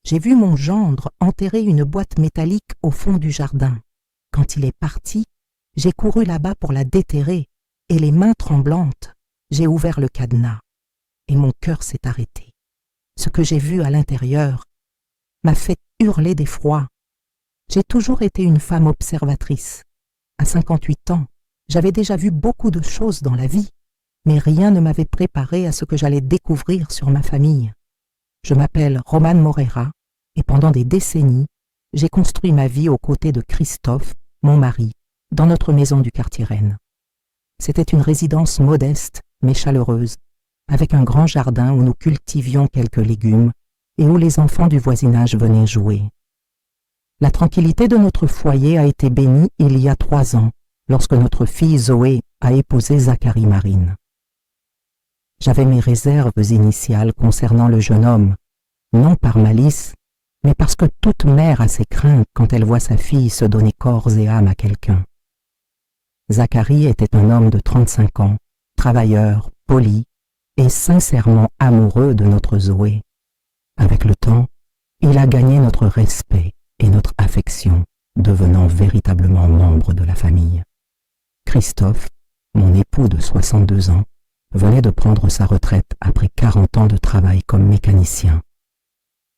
j'ai vu mon gendre enterrer une boîte métallique au fond du jardin. Quand il est parti, j'ai couru là-bas pour la déterrer et les mains tremblantes, j'ai ouvert le cadenas et mon cœur s'est arrêté. Ce que j'ai vu à l'intérieur m'a fait hurler d'effroi. J'ai toujours été une femme observatrice. À 58 ans, j'avais déjà vu beaucoup de choses dans la vie, mais rien ne m'avait préparé à ce que j'allais découvrir sur ma famille. Je m'appelle Romane Moreira et pendant des décennies, j'ai construit ma vie aux côtés de Christophe, mon mari, dans notre maison du quartier Rennes. C'était une résidence modeste mais chaleureuse, avec un grand jardin où nous cultivions quelques légumes et où les enfants du voisinage venaient jouer. La tranquillité de notre foyer a été bénie il y a 3 ans, lorsque notre fille Zoé a épousé Zacharie Marine. J'avais mes réserves initiales concernant le jeune homme, non par malice, mais parce que toute mère a ses craintes quand elle voit sa fille se donner corps et âme à quelqu'un. Zacharie était un homme de 35 ans, travailleur, poli et sincèrement amoureux de notre Zoé. Avec le temps, il a gagné notre respect et notre affection, devenant véritablement membre de la famille. Christophe, mon époux de 62 ans, venait de prendre sa retraite après 40 ans de travail comme mécanicien.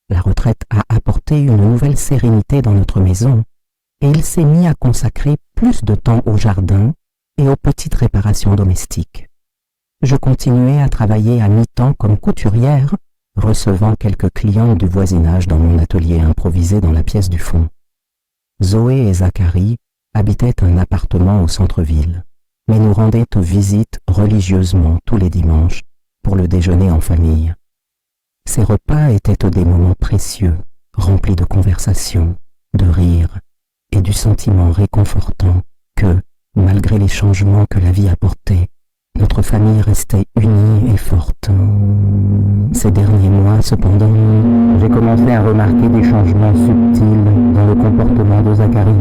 La retraite a apporté une nouvelle sérénité dans notre maison et il s'est mis à consacrer plus de temps au jardin et aux petites réparations domestiques. Je continuais à travailler à mi-temps comme couturière, recevant quelques clients du voisinage dans mon atelier improvisé dans la pièce du fond. Zoé et Zacharie habitaient un appartement au centre-ville, mais nous rendaient visite religieusement tous les dimanches pour le déjeuner en famille. Ces repas étaient des moments précieux, remplis de conversations, de rires et du sentiment réconfortant que, malgré les changements que la vie apportait, notre famille restait unie et forte. Ces derniers mois, cependant, j'ai commencé à remarquer des changements subtils dans le comportement de Zacharie.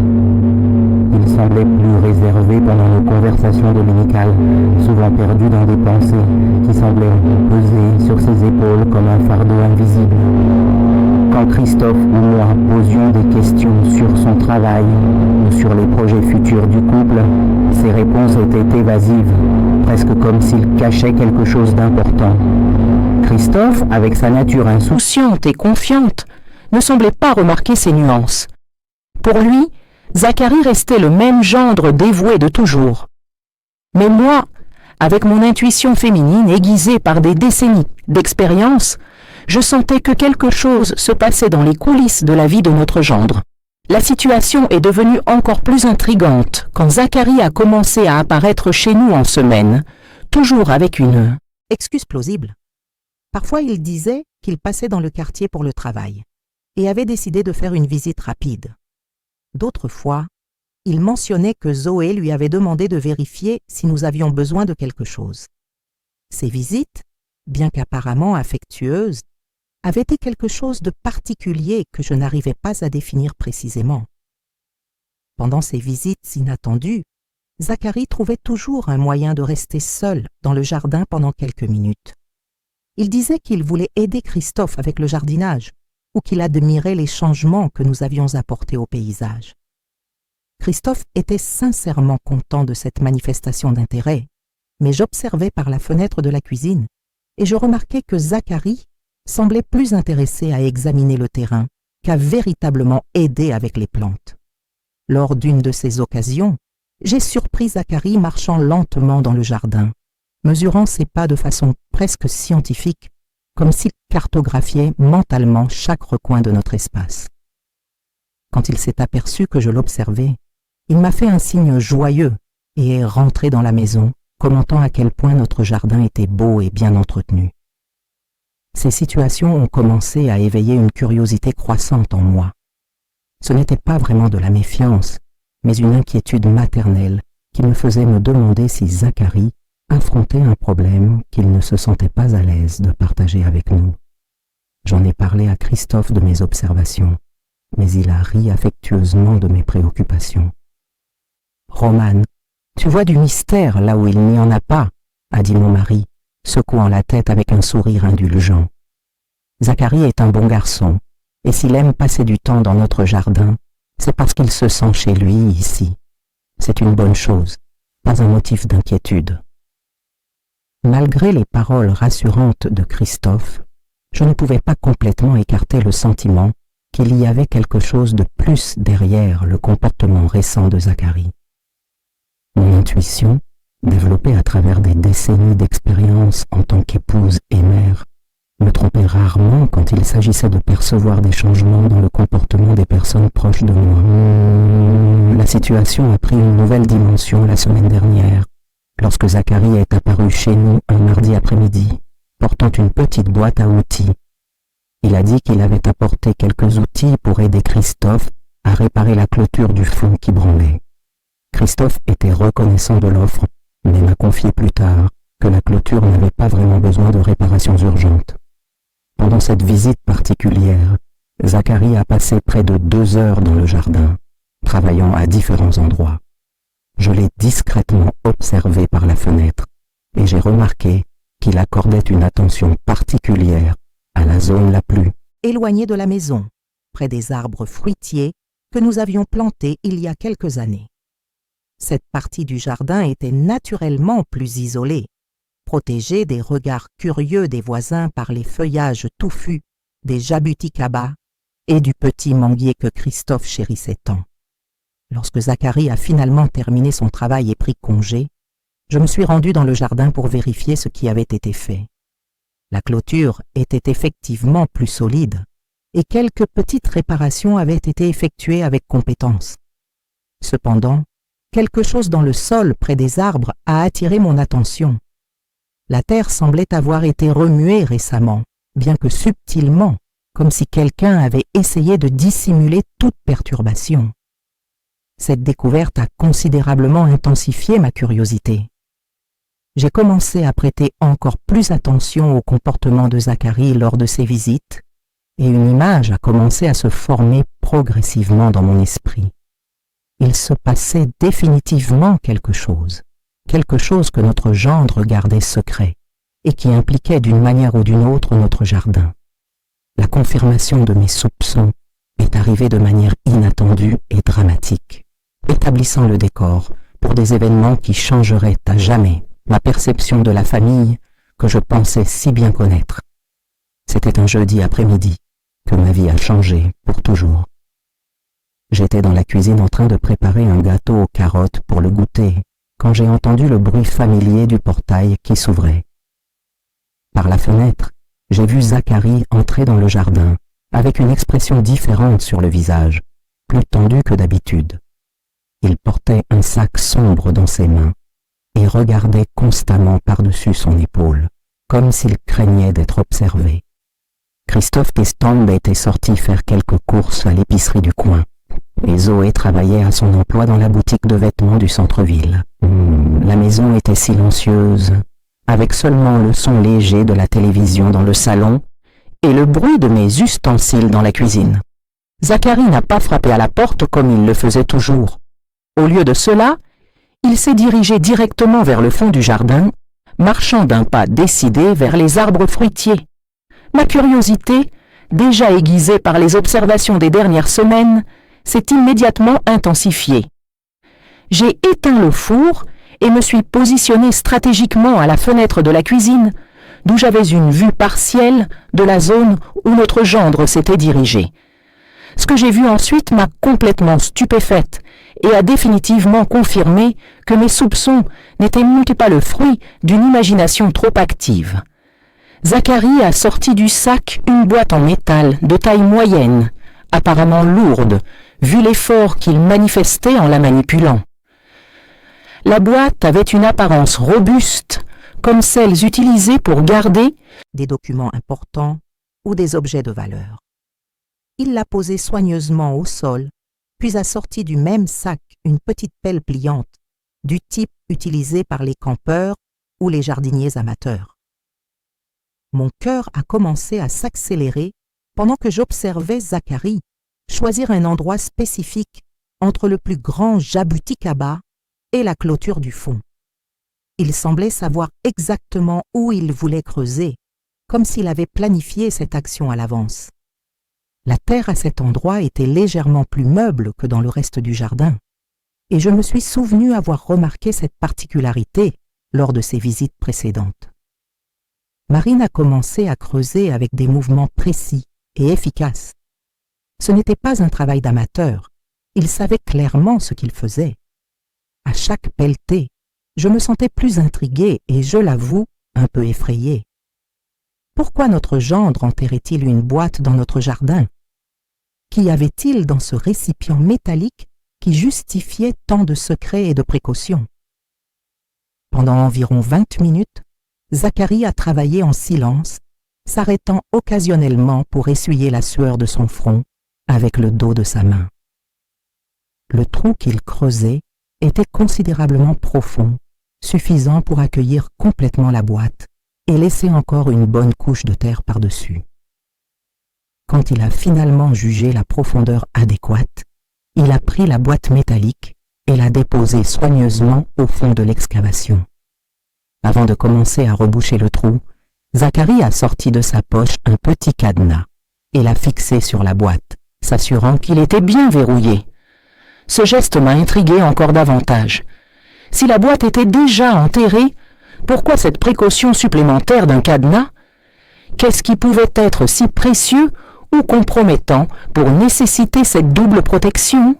Il semblait plus réservé pendant nos conversations dominicales, souvent perdu dans des pensées qui semblaient peser sur ses épaules comme un fardeau invisible. Quand Christophe ou moi posions des questions sur son travail ou sur les projets futurs du couple, ses réponses étaient évasives, presque comme s'il cachait quelque chose d'important. Christophe, avec sa nature insouciante et confiante, ne semblait pas remarquer ces nuances. Pour lui, Zacharie restait le même gendre dévoué de toujours. Mais moi, avec mon intuition féminine aiguisée par des décennies d'expérience, je sentais que quelque chose se passait dans les coulisses de la vie de notre gendre. La situation est devenue encore plus intrigante quand Zacharie a commencé à apparaître chez nous en semaine, toujours avec une excuse plausible. Parfois, il disait qu'il passait dans le quartier pour le travail et avait décidé de faire une visite rapide. D'autres fois, il mentionnait que Zoé lui avait demandé de vérifier si nous avions besoin de quelque chose. Ces visites, bien qu'apparemment affectueuses, avaient été quelque chose de particulier que je n'arrivais pas à définir précisément. Pendant ces visites inattendues, Zacharie trouvait toujours un moyen de rester seul dans le jardin pendant quelques minutes. Il disait qu'il voulait aider Christophe avec le jardinage ou qu'il admirait les changements que nous avions apportés au paysage. Christophe était sincèrement content de cette manifestation d'intérêt, mais j'observais par la fenêtre de la cuisine et je remarquais que Zacharie semblait plus intéressé à examiner le terrain qu'à véritablement aider avec les plantes. Lors d'une de ces occasions, j'ai surpris Zacharie marchant lentement dans le jardin, mesurant ses pas de façon presque scientifique, comme s'il cartographiait mentalement chaque recoin de notre espace. Quand il s'est aperçu que je l'observais, il m'a fait un signe joyeux et est rentré dans la maison, commentant à quel point notre jardin était beau et bien entretenu. Ces situations ont commencé à éveiller une curiosité croissante en moi. Ce n'était pas vraiment de la méfiance, mais une inquiétude maternelle qui me faisait me demander si Zacharie affrontait un problème qu'il ne se sentait pas à l'aise de partager avec nous. J'en ai parlé à Christophe de mes observations, mais il a ri affectueusement de mes préoccupations. « Romane, tu vois du mystère là où il n'y en a pas, » a dit mon mari, secouant la tête avec un sourire indulgent. « Zacharie est un bon garçon, Et s'il aime passer du temps dans notre jardin, c'est parce qu'il se sent chez lui ici. C'est une bonne chose, pas un motif d'inquiétude. Malgré les paroles rassurantes de Christophe, je ne pouvais pas complètement écarter le sentiment qu'il y avait quelque chose de plus derrière le comportement récent de Zacharie. Mon intuition, développée à travers des décennies d'expérience en tant qu'épouse et mère, me trompait rarement quand il s'agissait de percevoir des changements dans le comportement des personnes proches de moi. La situation a pris une nouvelle dimension la semaine dernière, lorsque Zacharie est apparu chez nous un mardi après-midi, portant une petite boîte à outils. Il a dit qu'il avait apporté quelques outils pour aider Christophe à réparer la clôture du fond qui branlait. Christophe était reconnaissant de l'offre, mais m'a confié plus tard que la clôture n'avait pas vraiment besoin de réparations urgentes. Pendant cette visite particulière, Zacharie a passé près de 2 heures dans le jardin, travaillant à différents endroits. Je l'ai discrètement observé par la fenêtre et j'ai remarqué qu'il accordait une attention particulière à la zone la plus éloignée de la maison, près des arbres fruitiers que nous avions plantés il y a quelques années. Cette partie du jardin était naturellement plus isolée, protégée des regards curieux des voisins par les feuillages touffus des jabuticabas et du petit manguier que Christophe chérissait tant. Lorsque Zacharie a finalement terminé son travail et pris congé, je me suis rendu dans le jardin pour vérifier ce qui avait été fait. La clôture était effectivement plus solide et quelques petites réparations avaient été effectuées avec compétence. Cependant, quelque chose dans le sol près des arbres a attiré mon attention. La terre semblait avoir été remuée récemment, bien que subtilement, comme si quelqu'un avait essayé de dissimuler toute perturbation. Cette découverte a considérablement intensifié ma curiosité. J'ai commencé à prêter encore plus attention au comportement de Zacharie lors de ses visites, et une image a commencé à se former progressivement dans mon esprit. Il se passait définitivement quelque chose que notre gendre gardait secret, et qui impliquait d'une manière ou d'une autre notre jardin. La confirmation de mes soupçons est arrivée de manière inattendue et dramatique, établissant le décor pour des événements qui changeraient à jamais ma perception de la famille que je pensais si bien connaître. C'était un jeudi après-midi que ma vie a changé pour toujours. J'étais dans la cuisine en train de préparer un gâteau aux carottes pour le goûter quand j'ai entendu le bruit familier du portail qui s'ouvrait. Par la fenêtre, j'ai vu Zacharie entrer dans le jardin avec une expression différente sur le visage, plus tendue que d'habitude. Il portait un sac sombre dans ses mains et regardait constamment par-dessus son épaule, comme s'il craignait d'être observé. Christophe Testambe était sorti faire quelques courses à l'épicerie du coin, et Zoé travaillait à son emploi dans la boutique de vêtements du centre-ville. La maison était silencieuse, avec seulement le son léger de la télévision dans le salon et le bruit de mes ustensiles dans la cuisine. Zacharie n'a pas frappé à la porte comme il le faisait toujours. Au lieu de cela, il s'est dirigé directement vers le fond du jardin, marchant d'un pas décidé vers les arbres fruitiers. Ma curiosité, déjà aiguisée par les observations des dernières semaines, s'est immédiatement intensifiée. J'ai éteint le four et me suis positionné stratégiquement à la fenêtre de la cuisine, d'où j'avais une vue partielle de la zone où notre gendre s'était dirigé. Ce que j'ai vu ensuite m'a complètement stupéfaite et a définitivement confirmé que mes soupçons n'étaient pas le fruit d'une imagination trop active. Zacharie a sorti du sac une boîte en métal de taille moyenne, apparemment lourde, vu l'effort qu'il manifestait en la manipulant. La boîte avait une apparence robuste, comme celles utilisées pour garder des documents importants ou des objets de valeur. Il l'a posée soigneusement au sol, puis a sorti du même sac une petite pelle pliante, du type utilisé par les campeurs ou les jardiniers amateurs. Mon cœur a commencé à s'accélérer pendant que j'observais Zacharie choisir un endroit spécifique entre le plus grand jabuticaba et la clôture du fond. Il semblait savoir exactement où il voulait creuser, comme s'il avait planifié cette action à l'avance. La terre à cet endroit était légèrement plus meuble que dans le reste du jardin, et je me suis souvenu avoir remarqué cette particularité lors de ses visites précédentes. Marine a commencé à creuser avec des mouvements précis et efficaces. Ce n'était pas un travail d'amateur, il savait clairement ce qu'il faisait. À chaque pelletée, je me sentais plus intrigué et, je l'avoue, un peu effrayé. Pourquoi notre gendre enterrait-il une boîte dans notre jardin? Qu'y avait-il dans ce récipient métallique qui justifiait tant de secrets et de précautions? Pendant environ 20 minutes, Zacharie a travaillé en silence, s'arrêtant occasionnellement pour essuyer la sueur de son front avec le dos de sa main. Le trou qu'il creusait était considérablement profond, suffisant pour accueillir complètement la boîte et laisser encore une bonne couche de terre par-dessus. Quand il a finalement jugé la profondeur adéquate, il a pris la boîte métallique et l'a déposée soigneusement au fond de l'excavation. Avant de commencer à reboucher le trou, Zacharie a sorti de sa poche un petit cadenas et l'a fixé sur la boîte, s'assurant qu'il était bien verrouillé. Ce geste m'a intrigué encore davantage. Si la boîte était déjà enterrée, pourquoi cette précaution supplémentaire d'un cadenas? Qu'est-ce qui pouvait être si précieux ou compromettant pour nécessiter cette double protection?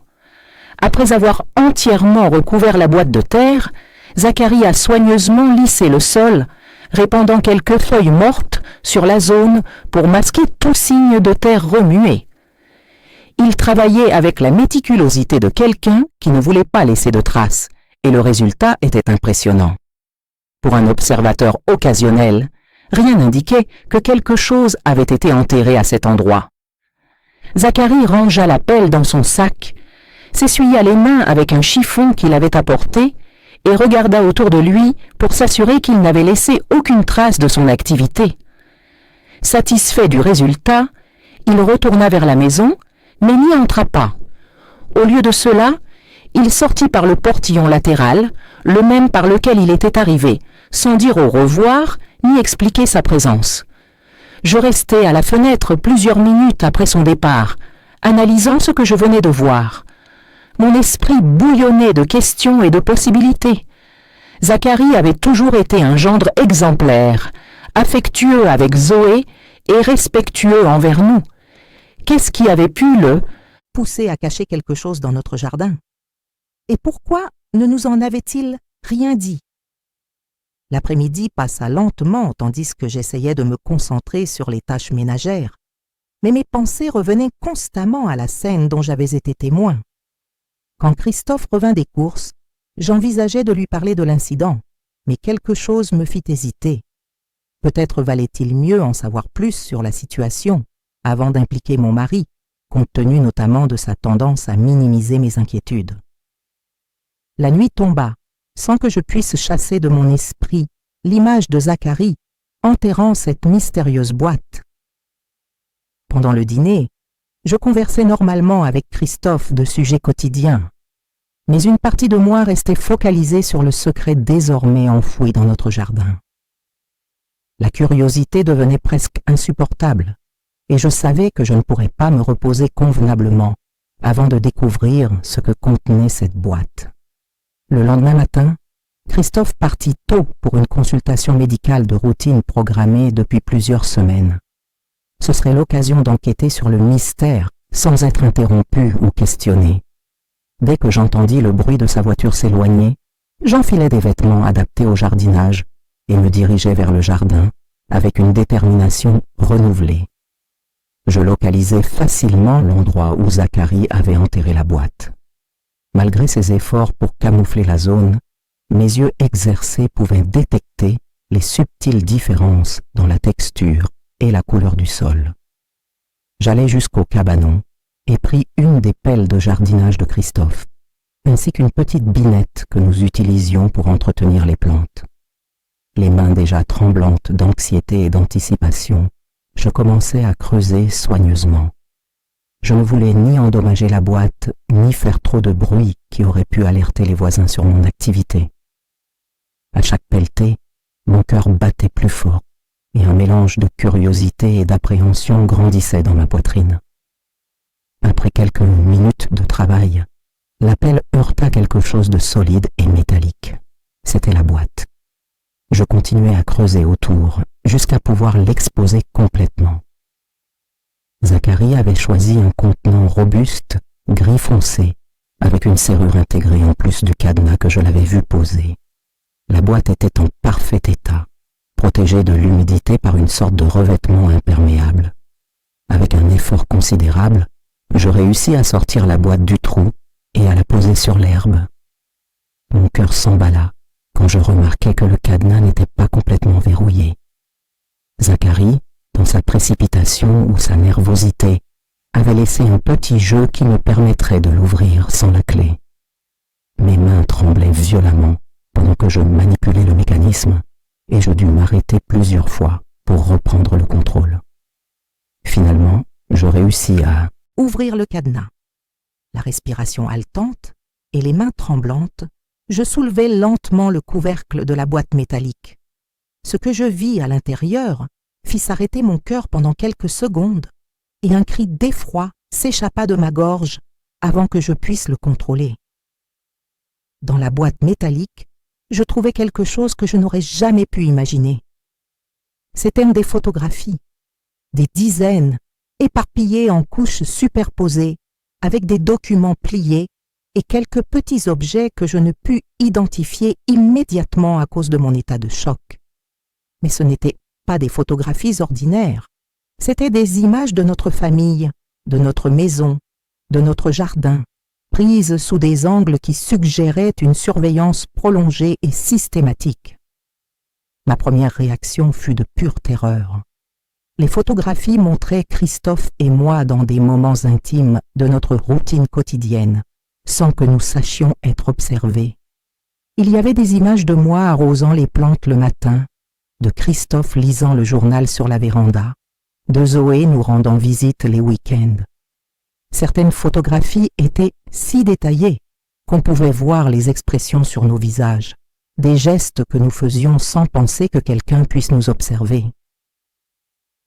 Après avoir entièrement recouvert la boîte de terre, Zacharie a soigneusement lissé le sol, répandant quelques feuilles mortes sur la zone pour masquer tout signe de terre remuée. Il travaillait avec la méticulosité de quelqu'un qui ne voulait pas laisser de traces, et le résultat était impressionnant. Pour un observateur occasionnel, rien n'indiquait que quelque chose avait été enterré à cet endroit. Zacharie rangea la pelle dans son sac, s'essuya les mains avec un chiffon qu'il avait apporté et regarda autour de lui pour s'assurer qu'il n'avait laissé aucune trace de son activité. Satisfait du résultat, il retourna vers la maison, mais n'y entra pas. Au lieu de cela, il sortit par le portillon latéral, le même par lequel il était arrivé, sans dire au revoir ni expliquer sa présence. Je restai à la fenêtre plusieurs minutes après son départ, analysant ce que je venais de voir. Mon esprit bouillonnait de questions et de possibilités. Zacharie avait toujours été un gendre exemplaire, affectueux avec Zoé et respectueux envers nous. Qu'est-ce qui avait pu le pousser à cacher quelque chose dans notre jardin? Et pourquoi ne nous en avait-il rien dit? L'après-midi passa lentement tandis que j'essayais de me concentrer sur les tâches ménagères, mais mes pensées revenaient constamment à la scène dont j'avais été témoin. Quand Christophe revint des courses, j'envisageais de lui parler de l'incident, mais quelque chose me fit hésiter. Peut-être valait-il mieux en savoir plus sur la situation avant d'impliquer mon mari, compte tenu notamment de sa tendance à minimiser mes inquiétudes. La nuit tomba, sans que je puisse chasser de mon esprit l'image de Zacharie enterrant cette mystérieuse boîte. Pendant le dîner, je conversais normalement avec Christophe de sujets quotidiens, mais une partie de moi restait focalisée sur le secret désormais enfoui dans notre jardin. La curiosité devenait presque insupportable, et je savais que je ne pourrais pas me reposer convenablement avant de découvrir ce que contenait cette boîte. Le lendemain matin, Christophe partit tôt pour une consultation médicale de routine programmée depuis plusieurs semaines. Ce serait l'occasion d'enquêter sur le mystère sans être interrompu ou questionné. Dès que j'entendis le bruit de sa voiture s'éloigner, j'enfilai des vêtements adaptés au jardinage et me dirigeai vers le jardin avec une détermination renouvelée. Je localisai facilement l'endroit où Zacharie avait enterré la boîte. Malgré ses efforts pour camoufler la zone, mes yeux exercés pouvaient détecter les subtiles différences dans la texture et la couleur du sol. J'allai jusqu'au cabanon et pris une des pelles de jardinage de Christophe, ainsi qu'une petite binette que nous utilisions pour entretenir les plantes. Les mains déjà tremblantes d'anxiété et d'anticipation, je commençais à creuser soigneusement. Je ne voulais ni endommager la boîte, ni faire trop de bruit qui aurait pu alerter les voisins sur mon activité. À chaque pelletée, mon cœur battait plus fort, et un mélange de curiosité et d'appréhension grandissait dans ma poitrine. Après quelques minutes de travail, la pelle heurta quelque chose de solide et métallique. C'était la boîte. Je continuais à creuser autour jusqu'à pouvoir l'exposer complètement. Zacharie avait choisi un contenant robuste, gris foncé, avec une serrure intégrée en plus du cadenas que je l'avais vu poser. La boîte était en parfait état, protégée de l'humidité par une sorte de revêtement imperméable. Avec un effort considérable, je réussis à sortir la boîte du trou et à la poser sur l'herbe. Mon cœur s'emballa quand je remarquai que le cadenas n'était pas complètement verrouillé. Zacharie, dans sa précipitation ou sa nervosité, avait laissé un petit jeu qui me permettrait de l'ouvrir sans la clé. Mes mains tremblaient violemment pendant que je manipulais le mécanisme et je dus m'arrêter plusieurs fois pour reprendre le contrôle. Finalement, je réussis à ouvrir le cadenas. La respiration haletante et les mains tremblantes, je soulevai lentement le couvercle de la boîte métallique. Ce que je vis à l'intérieur fit s'arrêter mon cœur pendant quelques secondes et un cri d'effroi s'échappa de ma gorge avant que je puisse le contrôler. Dans la boîte métallique, je trouvais quelque chose que je n'aurais jamais pu imaginer. C'étaient des photographies, des dizaines, éparpillées en couches superposées, avec des documents pliés et quelques petits objets que je ne pus identifier immédiatement à cause de mon état de choc. Mais ce n'étaient pas des photographies ordinaires, c'étaient des images de notre famille, de notre maison, de notre jardin, prises sous des angles qui suggéraient une surveillance prolongée et systématique. Ma première réaction fut de pure terreur. Les photographies montraient Christophe et moi dans des moments intimes de notre routine quotidienne, sans que nous sachions être observés. Il y avait des images de moi arrosant les plantes le matin, de Christophe lisant le journal sur la véranda, de Zoé nous rendant visite les week-ends. Certaines photographies étaient si détaillées qu'on pouvait voir les expressions sur nos visages, des gestes que nous faisions sans penser que quelqu'un puisse nous observer.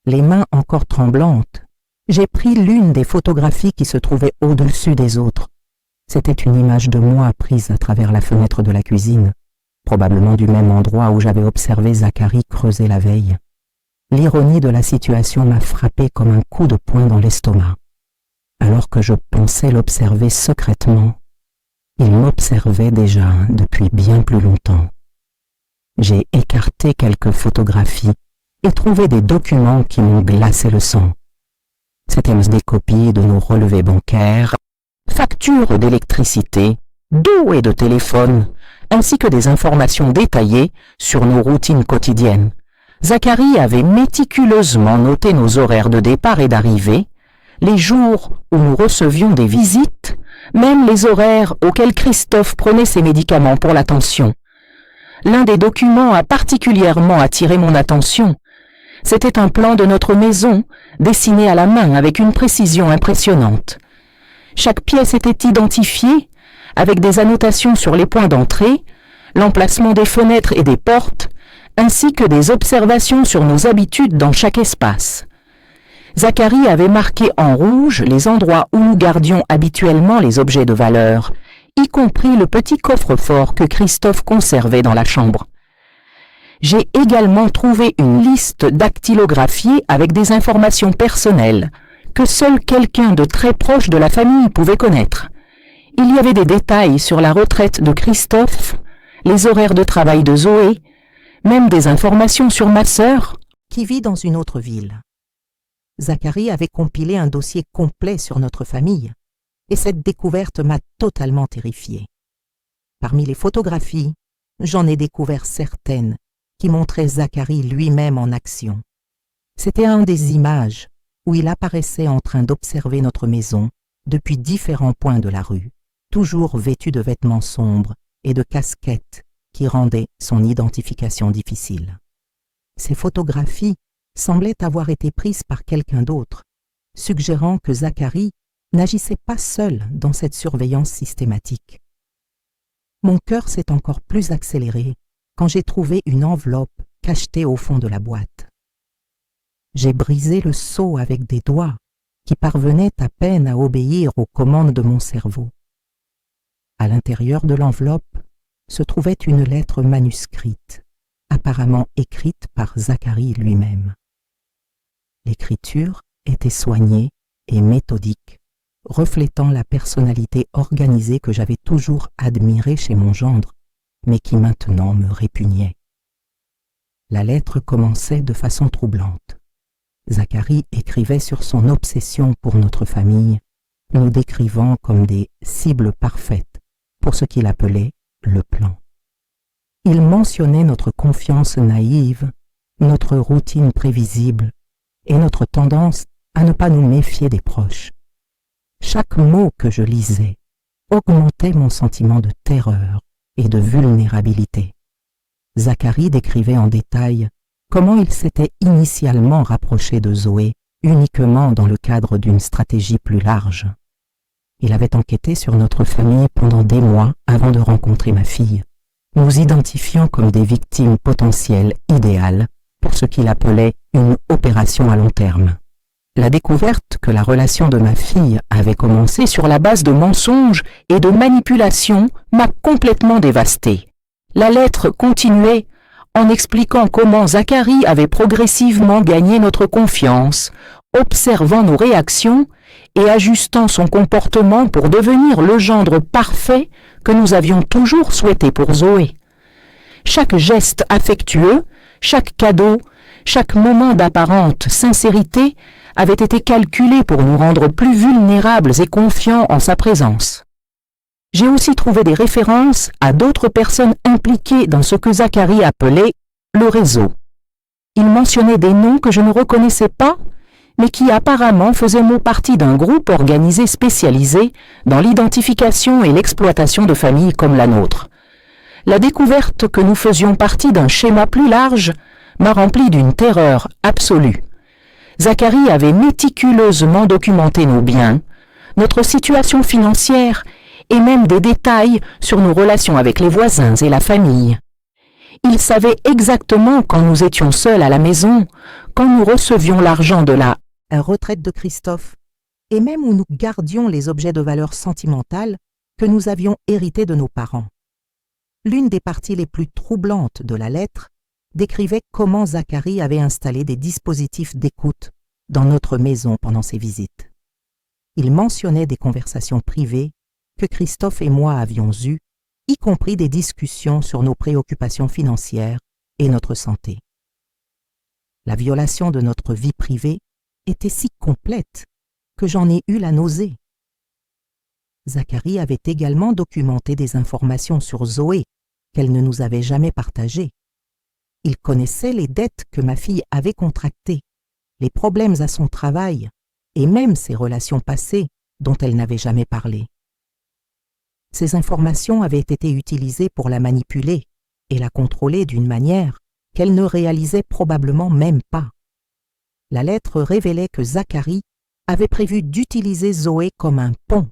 Les mains encore tremblantes, j'ai pris l'une des photographies qui se trouvait au-dessus des autres. C'était une image de moi prise à travers la fenêtre de la cuisine, probablement du même endroit où j'avais observé Zacharie creuser la veille. L'ironie de la situation m'a frappé comme un coup de poing dans l'estomac. Alors que je pensais l'observer secrètement, il m'observait déjà depuis bien plus longtemps. J'ai écarté quelques photographies et trouvé des documents qui m'ont glacé le sang. C'étaient des copies de nos relevés bancaires, factures d'électricité, d'eau et de téléphone, ainsi que des informations détaillées sur nos routines quotidiennes. Zacharie avait méticuleusement noté nos horaires de départ et d'arrivée, les jours où nous recevions des visites, même les horaires auxquels Christophe prenait ses médicaments pour la tension. L'un des documents a particulièrement attiré mon attention. C'était un plan de notre maison, dessiné à la main avec une précision impressionnante. Chaque pièce était identifiée, avec des annotations sur les points d'entrée, l'emplacement des fenêtres et des portes, ainsi que des observations sur nos habitudes dans chaque espace. Zacharie avait marqué en rouge les endroits où nous gardions habituellement les objets de valeur, y compris le petit coffre-fort que Christophe conservait dans la chambre. J'ai également trouvé une liste dactylographiée avec des informations personnelles que seul quelqu'un de très proche de la famille pouvait connaître. Il y avait des détails sur la retraite de Christophe, les horaires de travail de Zoé, même des informations sur ma sœur, qui vit dans une autre ville. Zacharie avait compilé un dossier complet sur notre famille, et cette découverte m'a totalement terrifiée. Parmi les photographies, j'en ai découvert certaines qui montraient Zacharie lui-même en action. C'était un des images où il apparaissait en train d'observer notre maison depuis différents points de la rue, toujours vêtu de vêtements sombres et de casquettes qui rendaient son identification difficile. Ces photographies semblaient avoir été prises par quelqu'un d'autre, suggérant que Zacharie n'agissait pas seul dans cette surveillance systématique. Mon cœur s'est encore plus accéléré quand j'ai trouvé une enveloppe cachetée au fond de la boîte. J'ai brisé le seau avec des doigts qui parvenait à peine à obéir aux commandes de mon cerveau. À l'intérieur de l'enveloppe se trouvait une lettre manuscrite, apparemment écrite par Zacharie lui-même. L'écriture était soignée et méthodique, reflétant la personnalité organisée que j'avais toujours admirée chez mon gendre, mais qui maintenant me répugnait. La lettre commençait de façon troublante. Zacharie écrivait sur son obsession pour notre famille, nous décrivant comme des cibles parfaites pour ce qu'il appelait le plan. Il mentionnait notre confiance naïve, notre routine prévisible et notre tendance à ne pas nous méfier des proches. Chaque mot que je lisais augmentait mon sentiment de terreur et de vulnérabilité. Zacharie décrivait en détail comment il s'était initialement rapproché de Zoé uniquement dans le cadre d'une stratégie plus large. Il avait enquêté sur notre famille pendant des mois avant de rencontrer ma fille, nous identifiant comme des victimes potentielles idéales pour ce qu'il appelait une opération à long terme. La découverte que la relation de ma fille avait commencé sur la base de mensonges et de manipulations m'a complètement dévastée. La lettre continuait en expliquant comment Zacharie avait progressivement gagné notre confiance, observant nos réactions et ajustant son comportement pour devenir le gendre parfait que nous avions toujours souhaité pour Zoé. Chaque geste affectueux, chaque cadeau, chaque moment d'apparente sincérité avait été calculé pour nous rendre plus vulnérables et confiants en sa présence. J'ai aussi trouvé des références à d'autres personnes impliquées dans ce que Zacharie appelait le réseau. Il mentionnait des noms que je ne reconnaissais pas, mais qui apparemment faisaient partie d'un groupe organisé spécialisé dans l'identification et l'exploitation de familles comme la nôtre. La découverte que nous faisions partie d'un schéma plus large m'a rempli d'une terreur absolue. Zacharie avait méticuleusement documenté nos biens, notre situation financière et même des détails sur nos relations avec les voisins et la famille. Il savait exactement quand nous étions seuls à la maison, quand nous recevions l'argent de la retraite de Christophe, et même où nous gardions les objets de valeur sentimentale que nous avions hérités de nos parents. L'une des parties les plus troublantes de la lettre décrivait comment Zacharie avait installé des dispositifs d'écoute dans notre maison pendant ses visites. Il mentionnait des conversations privées que Christophe et moi avions eues, y compris des discussions sur nos préoccupations financières et notre santé. La violation de notre vie privée était si complète que j'en ai eu la nausée. Zacharie avait également documenté des informations sur Zoé qu'elle ne nous avait jamais partagées. Il connaissait les dettes que ma fille avait contractées, les problèmes à son travail et même ses relations passées dont elle n'avait jamais parlé. Ces informations avaient été utilisées pour la manipuler et la contrôler d'une manière qu'elle ne réalisait probablement même pas. La lettre révélait que Zacharie avait prévu d'utiliser Zoé comme un pont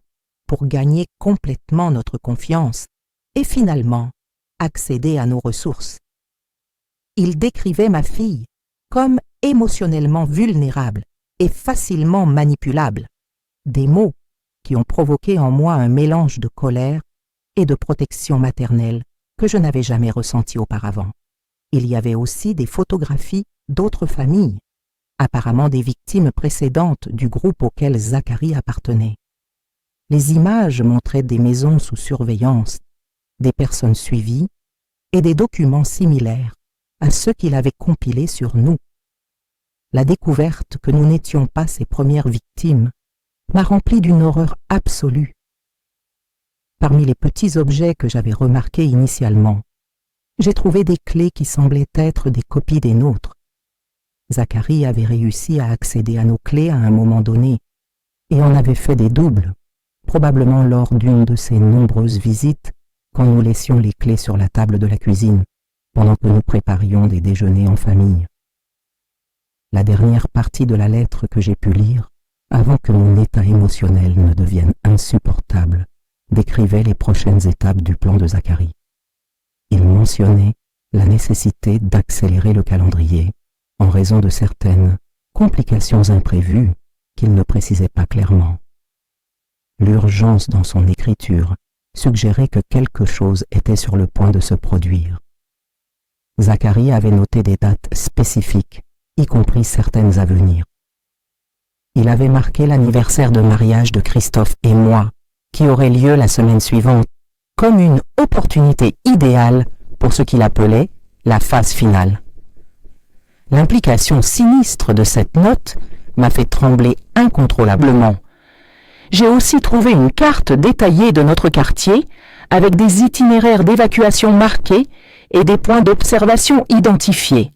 pour gagner complètement notre confiance et finalement accéder à nos ressources. Il décrivait ma fille comme émotionnellement vulnérable et facilement manipulable, des mots qui ont provoqué en moi un mélange de colère et de protection maternelle que je n'avais jamais ressenti auparavant. Il y avait aussi des photographies d'autres familles, apparemment des victimes précédentes du groupe auquel Zacharie appartenait. Les images montraient des maisons sous surveillance, des personnes suivies et des documents similaires à ceux qu'il avait compilés sur nous. La découverte que nous n'étions pas ses premières victimes m'a rempli d'une horreur absolue. Parmi les petits objets que j'avais remarqués initialement, j'ai trouvé des clés qui semblaient être des copies des nôtres. Zacharie avait réussi à accéder à nos clés à un moment donné et en avait fait des doubles, probablement lors d'une de ses nombreuses visites quand nous laissions les clés sur la table de la cuisine pendant que nous préparions des déjeuners en famille. La dernière partie de la lettre que j'ai pu lire, avant que mon état émotionnel ne devienne insupportable, décrivait les prochaines étapes du plan de Zacharie. Il mentionnait la nécessité d'accélérer le calendrier en raison de certaines complications imprévues qu'il ne précisait pas clairement. L'urgence dans son écriture suggérait que quelque chose était sur le point de se produire. Zacharie avait noté des dates spécifiques, y compris certaines à venir. Il avait marqué l'anniversaire de mariage de Christophe et moi, qui aurait lieu la semaine suivante, comme une opportunité idéale pour ce qu'il appelait la phase finale. L'implication sinistre de cette note m'a fait trembler incontrôlablement. J'ai aussi trouvé une carte détaillée de notre quartier avec des itinéraires d'évacuation marqués et des points d'observation identifiés.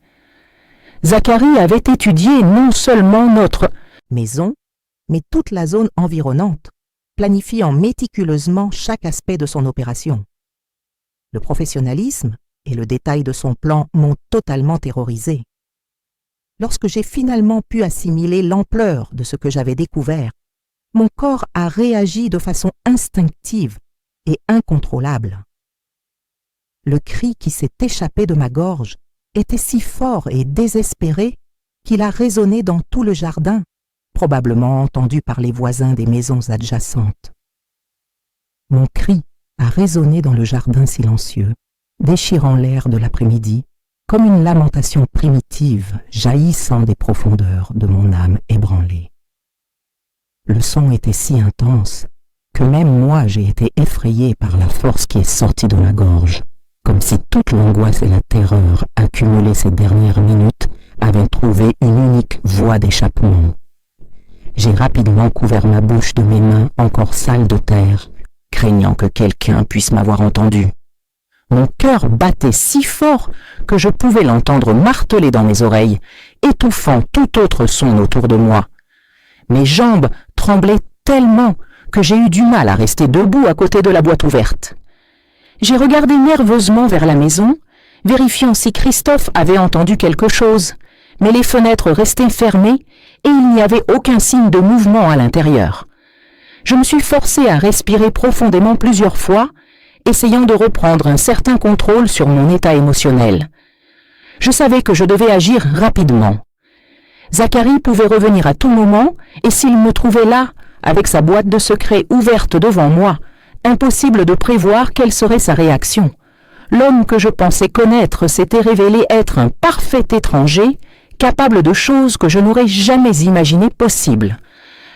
Zacharie avait étudié non seulement notre maison, mais toute la zone environnante, planifiant méticuleusement chaque aspect de son opération. Le professionnalisme et le détail de son plan m'ont totalement terrorisé. Lorsque j'ai finalement pu assimiler l'ampleur de ce que j'avais découvert, mon corps a réagi de façon instinctive et incontrôlable. Le cri qui s'est échappé de ma gorge était si fort et désespéré qu'il a résonné dans tout le jardin, probablement entendu par les voisins des maisons adjacentes. Mon cri a résonné dans le jardin silencieux, déchirant l'air de l'après-midi, comme une lamentation primitive jaillissant des profondeurs de mon âme ébranlée. Le son était si intense que même moi j'ai été effrayé par la force qui est sortie de ma gorge, comme si toute l'angoisse et la terreur accumulées ces dernières minutes avaient trouvé une unique voie d'échappement. J'ai rapidement couvert ma bouche de mes mains encore sales de terre, craignant que quelqu'un puisse m'avoir entendu. Mon cœur battait si fort que je pouvais l'entendre marteler dans mes oreilles, étouffant tout autre son autour de moi. Mes jambes tremblaient tellement que j'ai eu du mal à rester debout à côté de la boîte ouverte. J'ai regardé nerveusement vers la maison, vérifiant si Christophe avait entendu quelque chose, mais les fenêtres restaient fermées et il n'y avait aucun signe de mouvement à l'intérieur. Je me suis forcé à respirer profondément plusieurs fois, essayant de reprendre un certain contrôle sur mon état émotionnel. Je savais que je devais agir rapidement. Zacharie pouvait revenir à tout moment, et s'il me trouvait là, avec sa boîte de secrets ouverte devant moi, impossible de prévoir quelle serait sa réaction. L'homme que je pensais connaître s'était révélé être un parfait étranger, capable de choses que je n'aurais jamais imaginées possibles.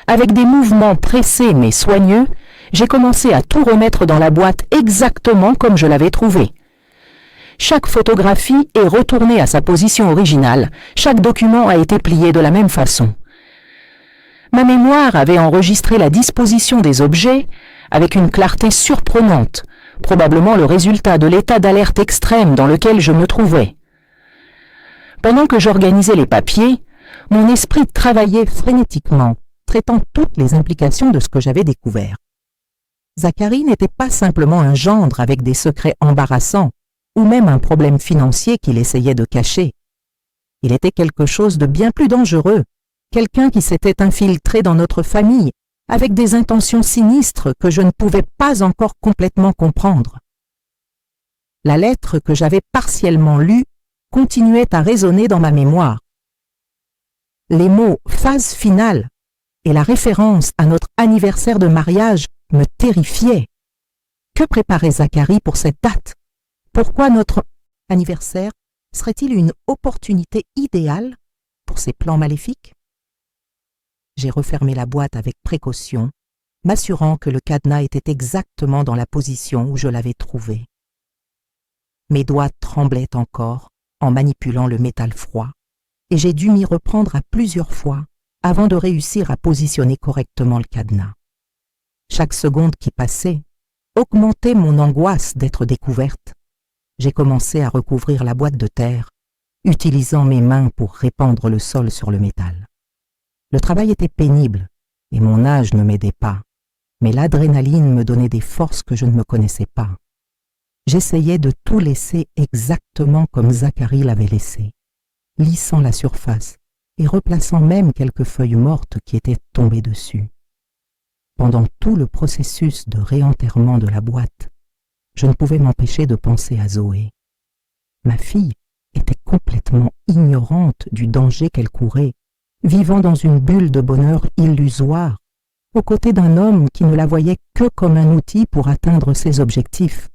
Avec des mouvements pressés mais soigneux, j'ai commencé à tout remettre dans la boîte exactement comme je l'avais trouvé. Chaque photographie est retournée à sa position originale, chaque document a été plié de la même façon. Ma mémoire avait enregistré la disposition des objets avec une clarté surprenante, probablement le résultat de l'état d'alerte extrême dans lequel je me trouvais. Pendant que j'organisais les papiers, mon esprit travaillait frénétiquement, traitant toutes les implications de ce que j'avais découvert. Zacharie n'était pas simplement un gendre avec des secrets embarrassants ou même un problème financier qu'il essayait de cacher. Il était quelque chose de bien plus dangereux, quelqu'un qui s'était infiltré dans notre famille avec des intentions sinistres que je ne pouvais pas encore complètement comprendre. La lettre que j'avais partiellement lue continuait à résonner dans ma mémoire. Les mots « phase finale » et la référence à notre anniversaire de mariage me terrifiaient. Que préparait Zacharie pour cette date? Pourquoi notre anniversaire serait-il une opportunité idéale pour ses plans maléfiques? J'ai refermé la boîte avec précaution, m'assurant que le cadenas était exactement dans la position où je l'avais trouvé. Mes doigts tremblaient encore en manipulant le métal froid, et j'ai dû m'y reprendre à plusieurs fois avant de réussir à positionner correctement le cadenas. Chaque seconde qui passait augmentait mon angoisse d'être découverte. J'ai commencé à recouvrir la boîte de terre, utilisant mes mains pour répandre le sol sur le métal. Le travail était pénible et mon âge ne m'aidait pas, mais l'adrénaline me donnait des forces que je ne me connaissais pas. J'essayais de tout laisser exactement comme Zacharie l'avait laissé, lissant la surface et replaçant même quelques feuilles mortes qui étaient tombées dessus. Pendant tout le processus de réenterrement de la boîte, je ne pouvais m'empêcher de penser à Zoé. Ma fille était complètement ignorante du danger qu'elle courait vivant dans une bulle de bonheur illusoire, aux côtés d'un homme qui ne la voyait que comme un outil pour atteindre ses objectifs.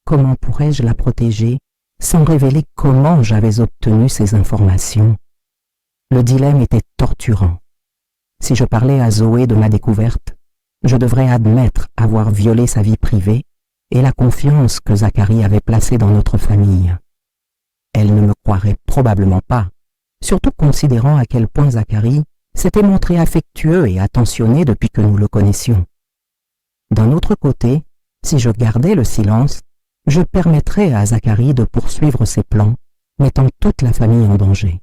Comment pourrais-je la protéger sans révéler comment j'avais obtenu ces informations? Le dilemme était torturant. Si je parlais à Zoé de ma découverte, je devrais admettre avoir violé sa vie privée et la confiance que Zacharie avait placée dans notre famille. Elle ne me croirait probablement pas, surtout considérant à quel point Zacharie s'était montré affectueux et attentionné depuis que nous le connaissions. D'un autre côté, si je gardais le silence, je permettrais à Zacharie de poursuivre ses plans, mettant toute la famille en danger.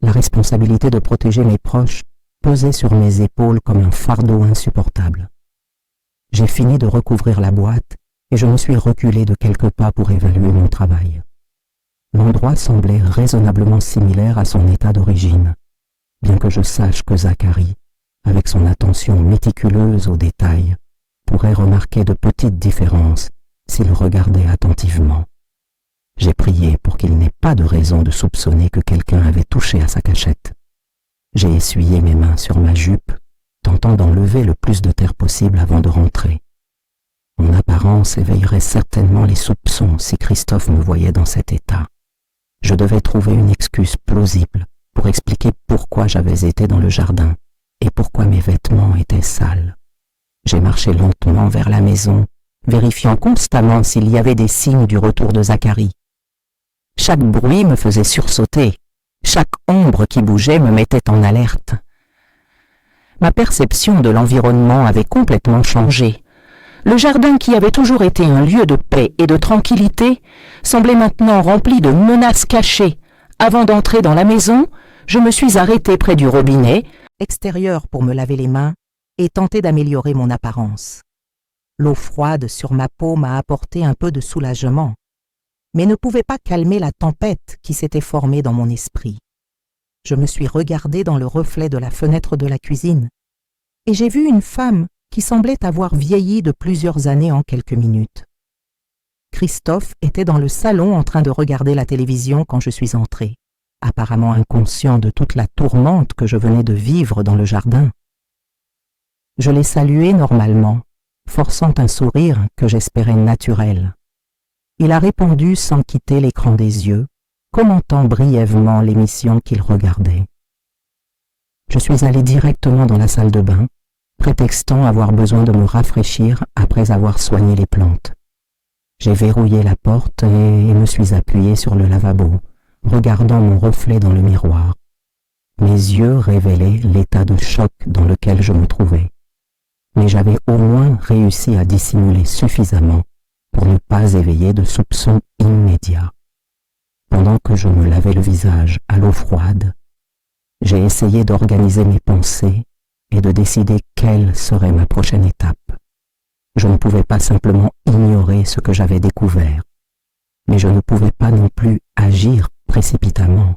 La responsabilité de protéger mes proches pesait sur mes épaules comme un fardeau insupportable. J'ai fini de recouvrir la boîte et je me suis reculé de quelques pas pour évaluer mon travail. L'endroit semblait raisonnablement similaire à son état d'origine, bien que je sache que Zacharie, avec son attention méticuleuse aux détails, pourrait remarquer de petites différences s'il regardait attentivement. J'ai prié pour qu'il n'ait pas de raison de soupçonner que quelqu'un avait touché à sa cachette. J'ai essuyé mes mains sur ma jupe, tentant d'enlever le plus de terre possible avant de rentrer. Mon apparence éveillerait certainement les soupçons si Christophe me voyait dans cet état. Je devais trouver une excuse plausible pour expliquer pourquoi j'avais été dans le jardin et pourquoi mes vêtements étaient sales. J'ai marché lentement vers la maison, vérifiant constamment s'il y avait des signes du retour de Zacharie. Chaque bruit me faisait sursauter, chaque ombre qui bougeait me mettait en alerte. Ma perception de l'environnement avait complètement changé. Le jardin qui avait toujours été un lieu de paix et de tranquillité semblait maintenant rempli de menaces cachées. Avant d'entrer dans la maison, je me suis arrêté près du robinet extérieur pour me laver les mains et tenter d'améliorer mon apparence. L'eau froide sur ma peau m'a apporté un peu de soulagement, mais ne pouvait pas calmer la tempête qui s'était formée dans mon esprit. Je me suis regardé dans le reflet de la fenêtre de la cuisine et j'ai vu une femme qui semblait avoir vieilli de plusieurs années en quelques minutes. Christophe était dans le salon en train de regarder la télévision quand je suis entré, apparemment inconscient de toute la tourmente que je venais de vivre dans le jardin. Je l'ai salué normalement, forçant un sourire que j'espérais naturel. Il a répondu sans quitter l'écran des yeux, commentant brièvement l'émission qu'il regardait. Je suis allé directement dans la salle de bain, prétextant avoir besoin de me rafraîchir après avoir soigné les plantes. J'ai verrouillé la porte et me suis appuyé sur le lavabo, regardant mon reflet dans le miroir. Mes yeux révélaient l'état de choc dans lequel je me trouvais. Mais j'avais au moins réussi à dissimuler suffisamment pour ne pas éveiller de soupçons immédiats. Pendant que je me lavais le visage à l'eau froide, j'ai essayé d'organiser mes pensées et de décider quelle serait ma prochaine étape. Je ne pouvais pas simplement ignorer ce que j'avais découvert, mais je ne pouvais pas non plus agir précipitamment.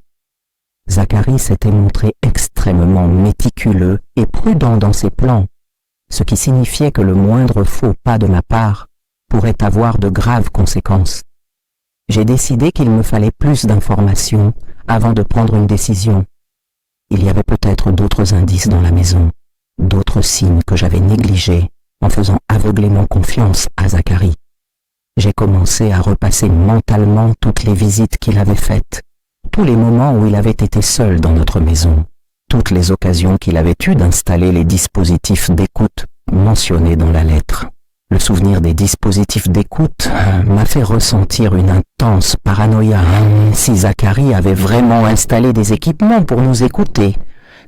Zacharie s'était montré extrêmement méticuleux et prudent dans ses plans, ce qui signifiait que le moindre faux pas de ma part pourrait avoir de graves conséquences. J'ai décidé qu'il me fallait plus d'informations avant de prendre une décision. Il y avait peut-être d'autres indices dans la maison, d'autres signes que j'avais négligés en faisant aveuglément confiance à Zacharie. J'ai commencé à repasser mentalement toutes les visites qu'il avait faites, tous les moments où il avait été seul dans notre maison, toutes les occasions qu'il avait eues d'installer les dispositifs d'écoute mentionnés dans la lettre. Le souvenir des dispositifs d'écoute m'a fait ressentir une intense paranoïa. Si Zacharie avait vraiment installé des équipements pour nous écouter,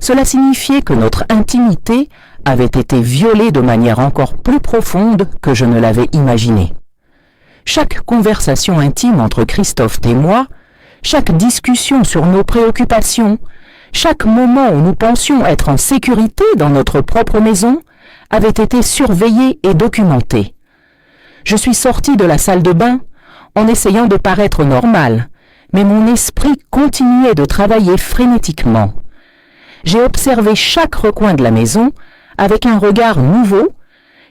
cela signifiait que notre intimité avait été violée de manière encore plus profonde que je ne l'avais imaginé. Chaque conversation intime entre Christophe et moi, chaque discussion sur nos préoccupations, chaque moment où nous pensions être en sécurité dans notre propre maison, avait été surveillé et documenté. Je suis sorti de la salle de bain en essayant de paraître normal, mais mon esprit continuait de travailler frénétiquement. J'ai observé chaque recoin de la maison avec un regard nouveau,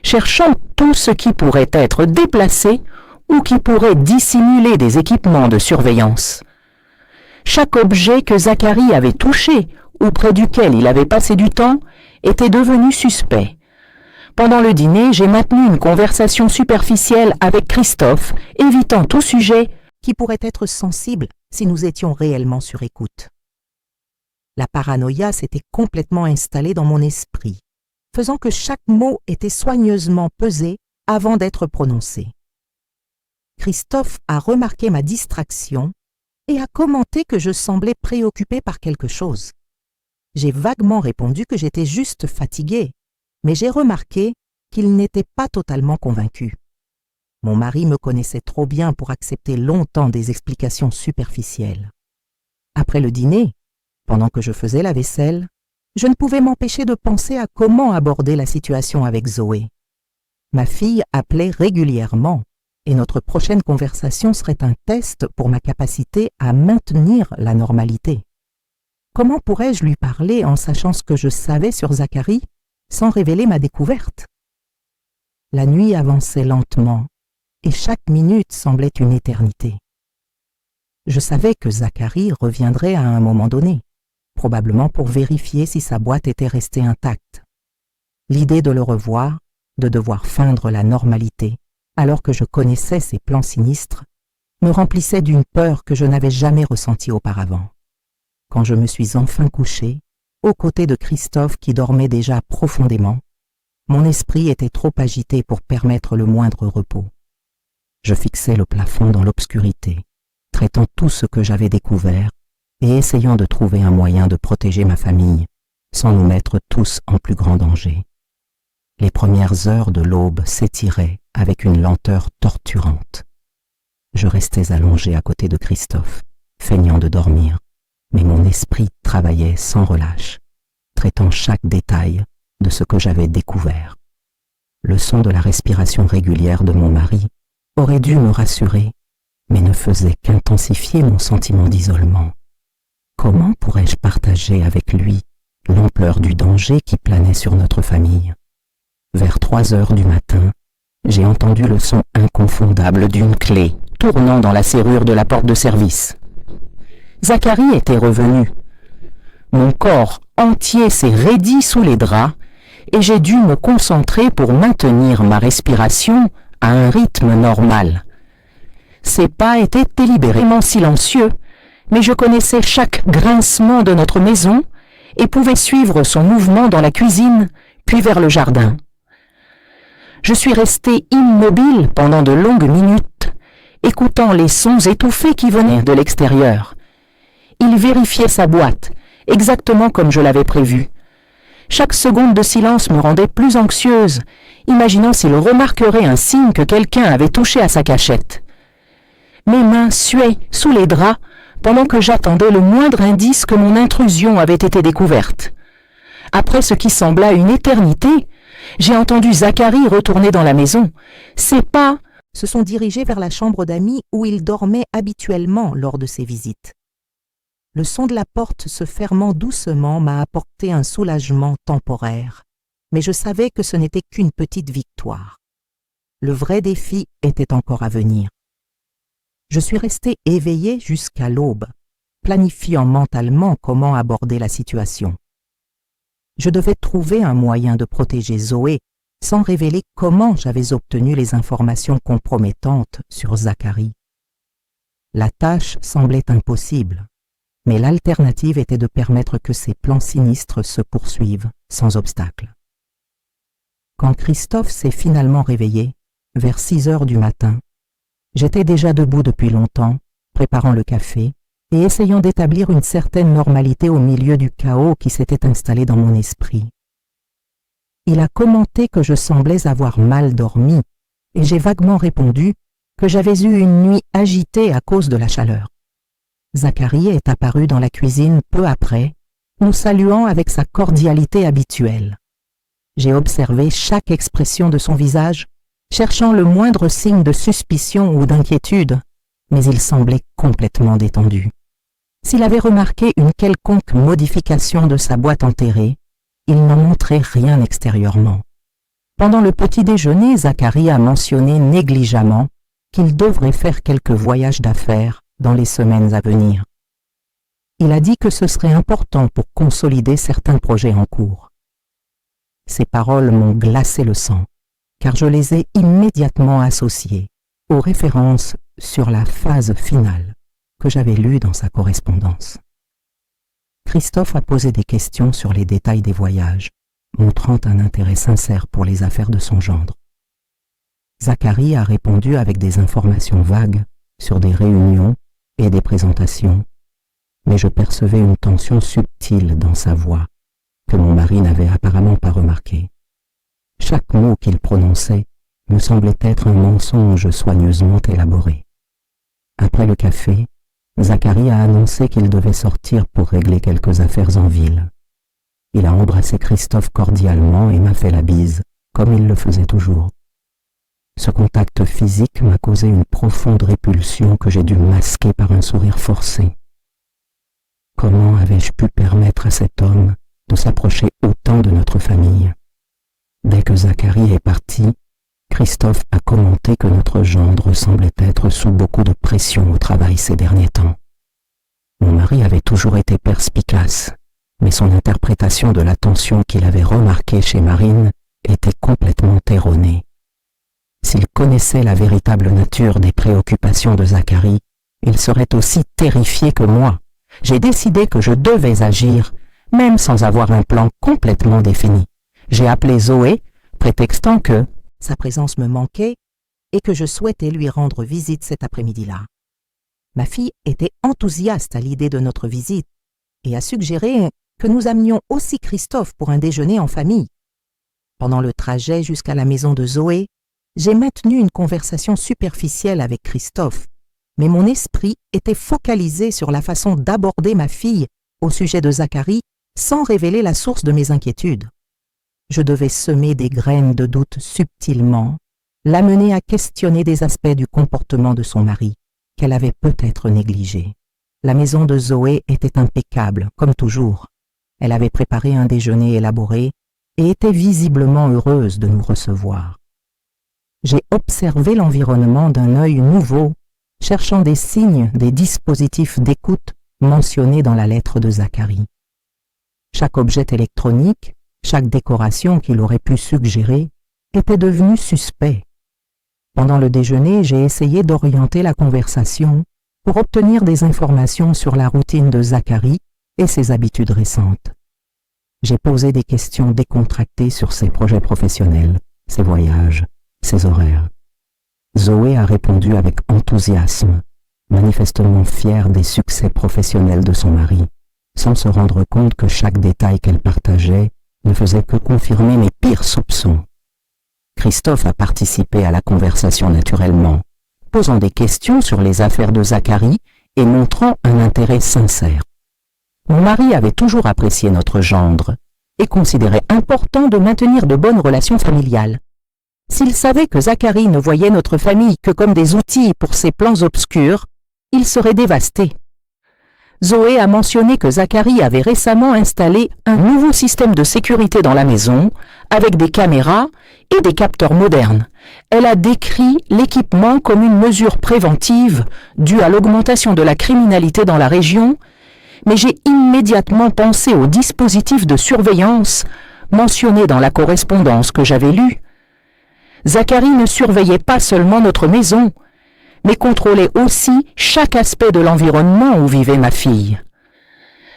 cherchant tout ce qui pourrait être déplacé ou qui pourrait dissimuler des équipements de surveillance. Chaque objet que Zacharie avait touché ou près duquel il avait passé du temps était devenu suspect. Pendant le dîner, j'ai maintenu une conversation superficielle avec Christophe, évitant tout sujet qui pourrait être sensible si nous étions réellement sur écoute. La paranoïa s'était complètement installée dans mon esprit, faisant que chaque mot était soigneusement pesé avant d'être prononcé. Christophe a remarqué ma distraction et a commenté que je semblais préoccupée par quelque chose. J'ai vaguement répondu que j'étais juste fatiguée, mais j'ai remarqué qu'il n'était pas totalement convaincu. Mon mari me connaissait trop bien pour accepter longtemps des explications superficielles. Après le dîner, pendant que je faisais la vaisselle, je ne pouvais m'empêcher de penser à comment aborder la situation avec Zoé. Ma fille appelait régulièrement et notre prochaine conversation serait un test pour ma capacité à maintenir la normalité. Comment pourrais-je lui parler en sachant ce que je savais sur Zacharie sans révéler ma découverte? La nuit avançait lentement et chaque minute semblait une éternité. Je savais que Zacharie reviendrait à un moment donné, probablement pour vérifier si sa boîte était restée intacte. L'idée de le revoir, de devoir feindre la normalité, alors que je connaissais ses plans sinistres, me remplissait d'une peur que je n'avais jamais ressentie auparavant. Quand je me suis enfin couché, aux côtés de Christophe qui dormait déjà profondément, mon esprit était trop agité pour permettre le moindre repos. Je fixais le plafond dans l'obscurité, traitant tout ce que j'avais découvert et essayant de trouver un moyen de protéger ma famille, sans nous mettre tous en plus grand danger. Les premières heures de l'aube s'étiraient avec une lenteur torturante. Je restais allongé à côté de Christophe, feignant de dormir, mais mon esprit travaillait sans relâche, traitant chaque détail de ce que j'avais découvert. Le son de la respiration régulière de mon mari aurait dû me rassurer, mais ne faisait qu'intensifier mon sentiment d'isolement. Comment pourrais-je partager avec lui l'ampleur du danger qui planait sur notre famille? Vers 3 heures du matin, j'ai entendu le son inconfondable d'une clé tournant dans la serrure de la porte de service. Zacharie était revenu. Mon corps entier s'est raidi sous les draps et j'ai dû me concentrer pour maintenir ma respiration à un rythme normal. Ses pas étaient délibérément silencieux, mais je connaissais chaque grincement de notre maison et pouvais suivre son mouvement dans la cuisine, puis vers le jardin. Je suis resté immobile pendant de longues minutes, écoutant les sons étouffés qui venaient de l'extérieur. Il vérifiait sa boîte, exactement comme je l'avais prévu. Chaque seconde de silence me rendait plus anxieuse, imaginant s'il remarquerait un signe que quelqu'un avait touché à sa cachette. Mes mains suaient sous les draps pendant que j'attendais le moindre indice que mon intrusion avait été découverte. Après ce qui sembla une éternité, j'ai entendu Zacharie retourner dans la maison. Ses pas se sont dirigés vers la chambre d'amis où il dormait habituellement lors de ses visites. Le son de la porte se fermant doucement m'a apporté un soulagement temporaire, mais je savais que ce n'était qu'une petite victoire. Le vrai défi était encore à venir. Je suis resté éveillé jusqu'à l'aube, planifiant mentalement comment aborder la situation. Je devais trouver un moyen de protéger Zoé sans révéler comment j'avais obtenu les informations compromettantes sur Zacharie. La tâche semblait impossible, mais l'alternative était de permettre que ces plans sinistres se poursuivent sans obstacle. Quand Christophe s'est finalement réveillé, vers 6 heures du matin, j'étais déjà debout depuis longtemps, préparant le café et essayant d'établir une certaine normalité au milieu du chaos qui s'était installé dans mon esprit. Il a commenté que je semblais avoir mal dormi et j'ai vaguement répondu que j'avais eu une nuit agitée à cause de la chaleur. Zacharie est apparu dans la cuisine peu après, nous saluant avec sa cordialité habituelle. J'ai observé chaque expression de son visage, cherchant le moindre signe de suspicion ou d'inquiétude, mais il semblait complètement détendu. S'il avait remarqué une quelconque modification de sa boîte enterrée, il n'en montrait rien extérieurement. Pendant le petit déjeuner, Zacharie a mentionné négligemment qu'il devrait faire quelques voyages d'affaires dans les semaines à venir. Il a dit que ce serait important pour consolider certains projets en cours. Ces paroles m'ont glacé le sang, car je les ai immédiatement associées aux références sur la phase finale que j'avais lues dans sa correspondance. Christophe a posé des questions sur les détails des voyages, montrant un intérêt sincère pour les affaires de son gendre. Zacharie a répondu avec des informations vagues sur des réunions et des présentations, mais je percevais une tension subtile dans sa voix que mon mari n'avait apparemment pas remarquée. Chaque mot qu'il prononçait me semblait être un mensonge soigneusement élaboré. Après le café, Zacharie a annoncé qu'il devait sortir pour régler quelques affaires en ville. Il a embrassé Christophe cordialement et m'a fait la bise, comme il le faisait toujours. Ce contact physique m'a causé une profonde répulsion que j'ai dû masquer par un sourire forcé. Comment avais-je pu permettre à cet homme de s'approcher autant de notre famille? Dès que Zacharie est parti, Christophe a commenté que notre gendre semblait être sous beaucoup de pression au travail ces derniers temps. Mon mari avait toujours été perspicace, mais son interprétation de l'attention qu'il avait remarquée chez Marine était complètement erronée. S'il connaissait la véritable nature des préoccupations de Zacharie, il serait aussi terrifié que moi. J'ai décidé que je devais agir, même sans avoir un plan complètement défini. J'ai appelé Zoé, prétextant que sa présence me manquait et que je souhaitais lui rendre visite cet après-midi-là. Ma fille était enthousiaste à l'idée de notre visite et a suggéré que nous amenions aussi Christophe pour un déjeuner en famille. Pendant le trajet jusqu'à la maison de Zoé, j'ai maintenu une conversation superficielle avec Christophe, mais mon esprit était focalisé sur la façon d'aborder ma fille au sujet de Zacharie sans révéler la source de mes inquiétudes. Je devais semer des graines de doute subtilement, l'amener à questionner des aspects du comportement de son mari, qu'elle avait peut-être négligé. La maison de Zoé était impeccable, comme toujours. Elle avait préparé un déjeuner élaboré et était visiblement heureuse de nous recevoir. J'ai observé l'environnement d'un œil nouveau, cherchant des signes des dispositifs d'écoute mentionnés dans la lettre de Zacharie. Chaque objet électronique, chaque décoration qu'il aurait pu suggérer, était devenu suspect. Pendant le déjeuner, j'ai essayé d'orienter la conversation pour obtenir des informations sur la routine de Zacharie et ses habitudes récentes. J'ai posé des questions décontractées sur ses projets professionnels, ses voyages, ses horaires. Zoé a répondu avec enthousiasme, manifestement fière des succès professionnels de son mari, sans se rendre compte que chaque détail qu'elle partageait ne faisait que confirmer mes pires soupçons. Christophe a participé à la conversation naturellement, posant des questions sur les affaires de Zacharie et montrant un intérêt sincère. Mon mari avait toujours apprécié notre gendre et considérait important de maintenir de bonnes relations familiales. S'il savait que Zacharie ne voyait notre famille que comme des outils pour ses plans obscurs, il serait dévasté. Zoé a mentionné que Zacharie avait récemment installé un nouveau système de sécurité dans la maison, avec des caméras et des capteurs modernes. Elle a décrit l'équipement comme une mesure préventive due à l'augmentation de la criminalité dans la région, mais j'ai immédiatement pensé au dispositif de surveillance mentionné dans la correspondance que j'avais lue. Zacharie ne surveillait pas seulement notre maison, mais contrôlait aussi chaque aspect de l'environnement où vivait ma fille.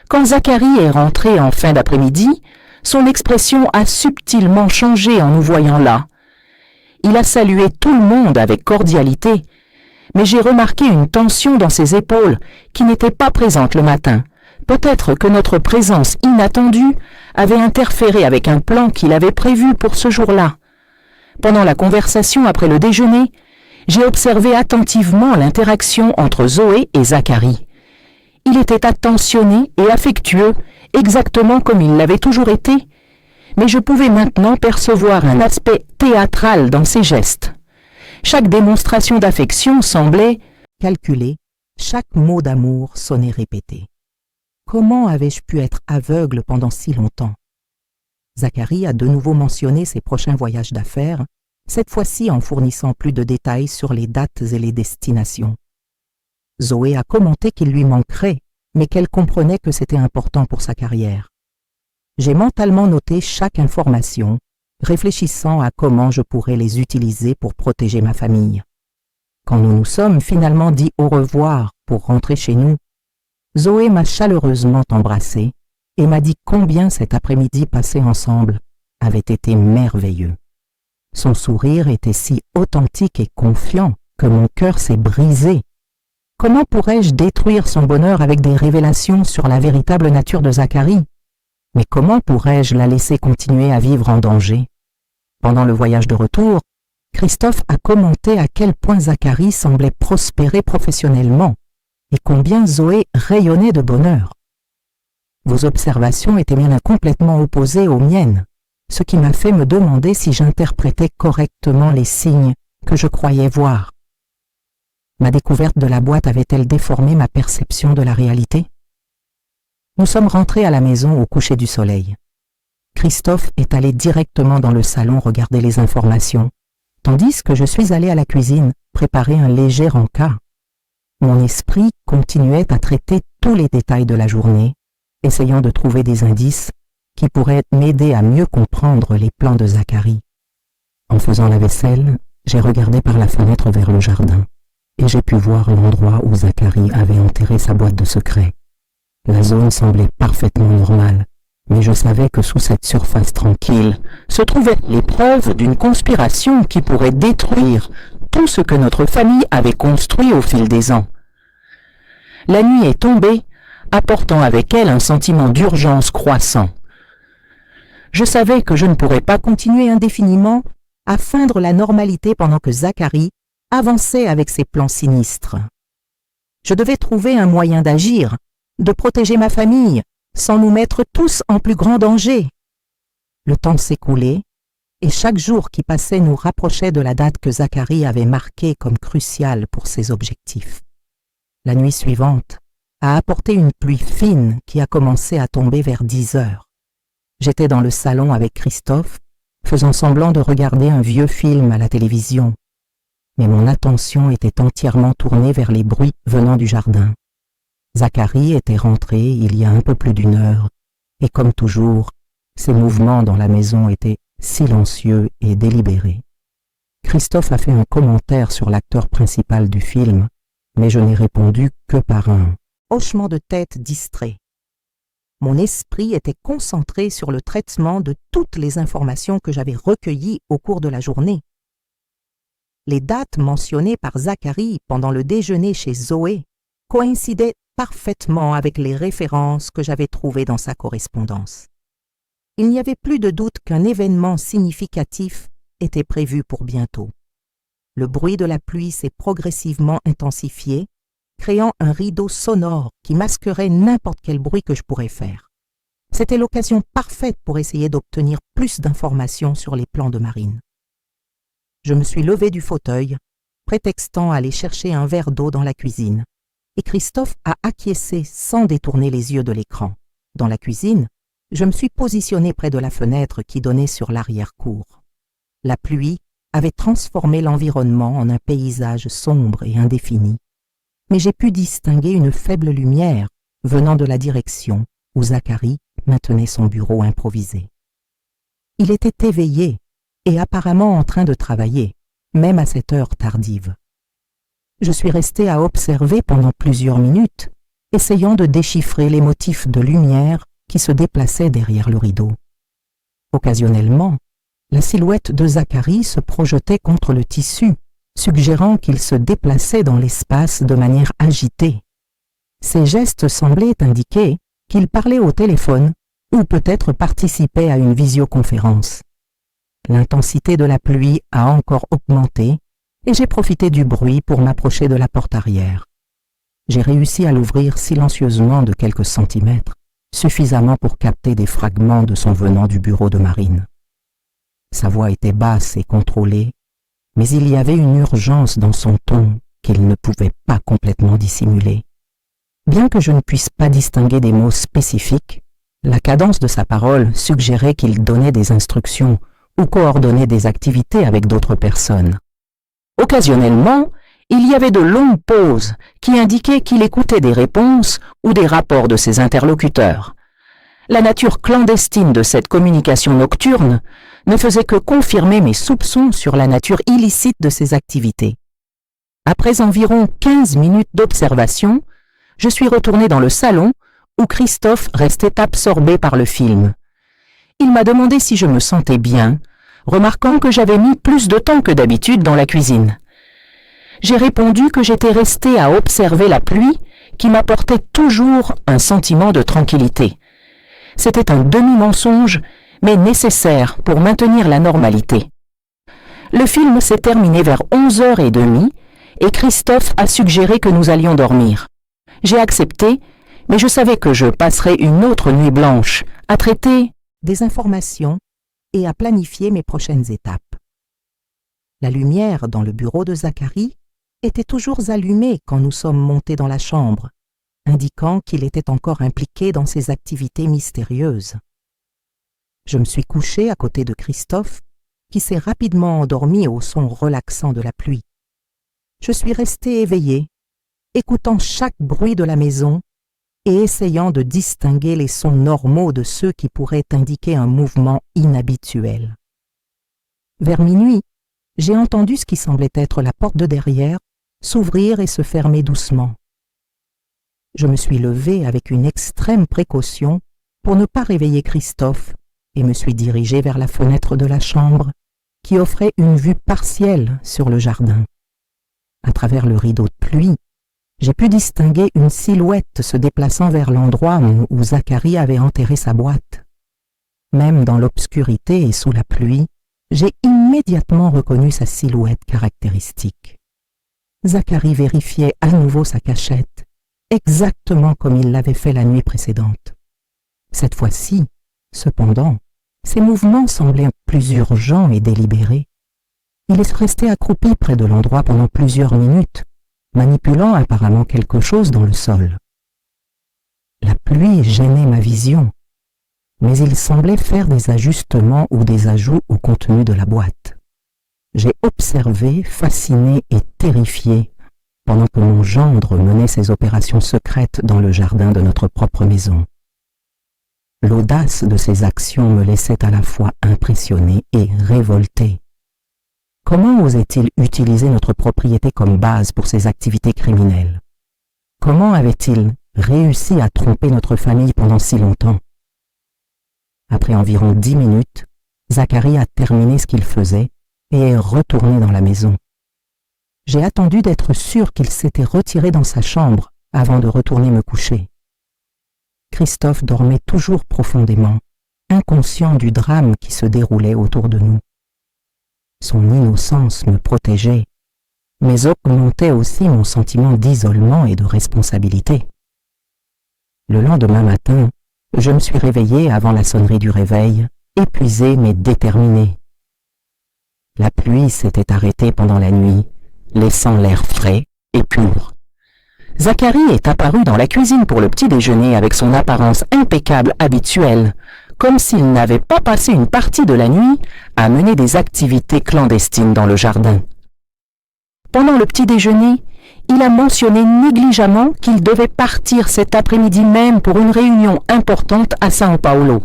Quand Zacharie est rentré en fin d'après-midi, son expression a subtilement changé en nous voyant là. Il a salué tout le monde avec cordialité, mais j'ai remarqué une tension dans ses épaules qui n'était pas présente le matin. Peut-être que notre présence inattendue avait interféré avec un plan qu'il avait prévu pour ce jour-là. Pendant la conversation après le déjeuner, j'ai observé attentivement l'interaction entre Zoé et Zacharie. Il était attentionné et affectueux, exactement comme il l'avait toujours été, mais je pouvais maintenant percevoir un aspect théâtral dans ses gestes. Chaque démonstration d'affection semblait calculée, chaque mot d'amour sonnait répété. Comment avais-je pu être aveugle pendant si longtemps? Zacharie a de nouveau mentionné ses prochains voyages d'affaires, cette fois-ci en fournissant plus de détails sur les dates et les destinations. Zoé a commenté qu'il lui manquerait mais qu'elle comprenait que c'était important pour sa carrière. J'ai mentalement noté chaque information, réfléchissant à comment je pourrais les utiliser pour protéger ma famille. Quand nous nous sommes finalement dit au revoir pour rentrer chez nous, Zoé m'a chaleureusement embrassé et m'a dit combien cet après-midi passé ensemble avait été merveilleux. Son sourire était si authentique et confiant que mon cœur s'est brisé. Comment pourrais-je détruire son bonheur avec des révélations sur la véritable nature de Zacharie? Mais comment pourrais-je la laisser continuer à vivre en danger? Pendant le voyage de retour, Christophe a commenté à quel point Zacharie semblait prospérer professionnellement et combien Zoé rayonnait de bonheur. Vos observations étaient bien complètement opposées aux miennes, ce qui m'a fait me demander si j'interprétais correctement les signes que je croyais voir. Ma découverte de la boîte avait-elle déformé ma perception de la réalité? Nous sommes rentrés à la maison au coucher du soleil. Christophe est allé directement dans le salon regarder les informations, tandis que je suis allé à la cuisine préparer un léger encas. Mon esprit continuait à traiter tous les détails de la journée, essayant de trouver des indices qui pourraient m'aider à mieux comprendre les plans de Zacharie. En faisant la vaisselle, j'ai regardé par la fenêtre vers le jardin et j'ai pu voir l'endroit où Zacharie avait enterré sa boîte de secrets. La zone semblait parfaitement normale, mais je savais que sous cette surface tranquille se trouvaient les preuves d'une conspiration qui pourrait détruire tout ce que notre famille avait construit au fil des ans. La nuit est tombée, apportant avec elle un sentiment d'urgence croissant. Je savais que je ne pourrais pas continuer indéfiniment à feindre la normalité pendant que Zacharie avançait avec ses plans sinistres. Je devais trouver un moyen d'agir, de protéger ma famille, sans nous mettre tous en plus grand danger. Le temps s'écoulait, et chaque jour qui passait nous rapprochait de la date que Zacharie avait marquée comme cruciale pour ses objectifs. La nuit suivante a apporté une pluie fine qui a commencé à tomber vers 10 heures. J'étais dans le salon avec Christophe, faisant semblant de regarder un vieux film à la télévision. Mais mon attention était entièrement tournée vers les bruits venant du jardin. Zacharie était rentré il y a un peu plus d'une heure, et comme toujours, ses mouvements dans la maison étaient silencieux et délibérés. Christophe a fait un commentaire sur l'acteur principal du film, mais je n'ai répondu que par un hochement de tête distrait. Mon esprit était concentré sur le traitement de toutes les informations que j'avais recueillies au cours de la journée. Les dates mentionnées par Zacharie pendant le déjeuner chez Zoé coïncidaient parfaitement avec les références que j'avais trouvées dans sa correspondance. Il n'y avait plus de doute qu'un événement significatif était prévu pour bientôt. Le bruit de la pluie s'est progressivement intensifié, créant un rideau sonore qui masquerait n'importe quel bruit que je pourrais faire. C'était l'occasion parfaite pour essayer d'obtenir plus d'informations sur les plans de Marine. Je me suis levé du fauteuil, prétextant aller chercher un verre d'eau dans la cuisine, et Christophe a acquiescé sans détourner les yeux de l'écran. Dans la cuisine, je me suis positionné près de la fenêtre qui donnait sur l'arrière-cour. La pluie avait transformé l'environnement en un paysage sombre et indéfini, mais j'ai pu distinguer une faible lumière venant de la direction où Zacharie maintenait son bureau improvisé. Il était éveillé et apparemment en train de travailler, même à cette heure tardive. Je suis resté à observer pendant plusieurs minutes, essayant de déchiffrer les motifs de lumière qui se déplaçaient derrière le rideau. Occasionnellement, la silhouette de Zacharie se projetait contre le tissu, suggérant qu'il se déplaçait dans l'espace de manière agitée. Ses gestes semblaient indiquer qu'il parlait au téléphone ou peut-être participait à une visioconférence. L'intensité de la pluie a encore augmenté et j'ai profité du bruit pour m'approcher de la porte arrière. J'ai réussi à l'ouvrir silencieusement de quelques centimètres, suffisamment pour capter des fragments de son venant du bureau de Marine. Sa voix était basse et contrôlée, mais il y avait une urgence dans son ton qu'il ne pouvait pas complètement dissimuler. Bien que je ne puisse pas distinguer des mots spécifiques, la cadence de sa parole suggérait qu'il donnait des instructions ou coordonnait des activités avec d'autres personnes. Occasionnellement, Il y avait de longues pauses qui indiquaient qu'il écoutait des réponses ou des rapports de ses interlocuteurs. La nature clandestine de cette communication nocturne ne faisait que confirmer mes soupçons sur la nature illicite de ses activités. Après environ 15 minutes d'observation, je suis retourné dans le salon où Christophe restait absorbé par le film. Il m'a demandé si je me sentais bien, remarquant que j'avais mis plus de temps que d'habitude dans la cuisine. J'ai répondu que j'étais resté à observer la pluie qui m'apportait toujours un sentiment de tranquillité. C'était un demi-mensonge, mais nécessaire pour maintenir la normalité. Le film s'est terminé vers 11h30 et Christophe a suggéré que nous allions dormir. J'ai accepté, mais je savais que je passerais une autre nuit blanche à traiter des informations et à planifier mes prochaines étapes. La lumière dans le bureau de Zacharie était toujours allumée quand nous sommes montés dans la chambre, indiquant qu'il était encore impliqué dans ses activités mystérieuses. Je me suis couché à côté de Christophe, qui s'est rapidement endormi au son relaxant de la pluie. Je suis resté éveillé, écoutant chaque bruit de la maison et essayant de distinguer les sons normaux de ceux qui pourraient indiquer un mouvement inhabituel. Vers minuit, j'ai entendu ce qui semblait être la porte de derrière s'ouvrir et se fermer doucement. Je me suis levé avec une extrême précaution pour ne pas réveiller Christophe et me suis dirigé vers la fenêtre de la chambre qui offrait une vue partielle sur le jardin. À travers le rideau de pluie, j'ai pu distinguer une silhouette se déplaçant vers l'endroit où Zacharie avait enterré sa boîte. Même dans l'obscurité et sous la pluie, j'ai immédiatement reconnu sa silhouette caractéristique. Zacharie vérifiait à nouveau sa cachette, exactement comme il l'avait fait la nuit précédente. Cette fois-ci, cependant, ses mouvements semblaient plus urgents et délibérés. Il est resté accroupi près de l'endroit pendant plusieurs minutes, manipulant apparemment quelque chose dans le sol. La pluie gênait ma vision, mais il semblait faire des ajustements ou des ajouts au contenu de la boîte. J'ai observé, fasciné et terrifié, pendant que mon gendre menait ses opérations secrètes dans le jardin de notre propre maison. L'audace de ses actions me laissait à la fois impressionné et révolté. Comment osait-il utiliser notre propriété comme base pour ses activités criminelles? Comment avait-il réussi à tromper notre famille pendant si longtemps? Après environ 10 minutes, Zacharie a terminé ce qu'il faisait et est retourné dans la maison. J'ai attendu d'être sûr qu'il s'était retiré dans sa chambre avant de retourner me coucher. Christophe dormait toujours profondément, inconscient du drame qui se déroulait autour de nous. Son innocence me protégeait, mais augmentait aussi mon sentiment d'isolement et de responsabilité. Le lendemain matin, je me suis réveillé avant la sonnerie du réveil, épuisé mais déterminé. La pluie s'était arrêtée pendant la nuit, laissant l'air frais et pur. Zacharie est apparu dans la cuisine pour le petit déjeuner avec son apparence impeccable habituelle, comme s'il n'avait pas passé une partie de la nuit à mener des activités clandestines dans le jardin. Pendant le petit déjeuner, il a mentionné négligemment qu'il devait partir cet après-midi même pour une réunion importante à São Paulo.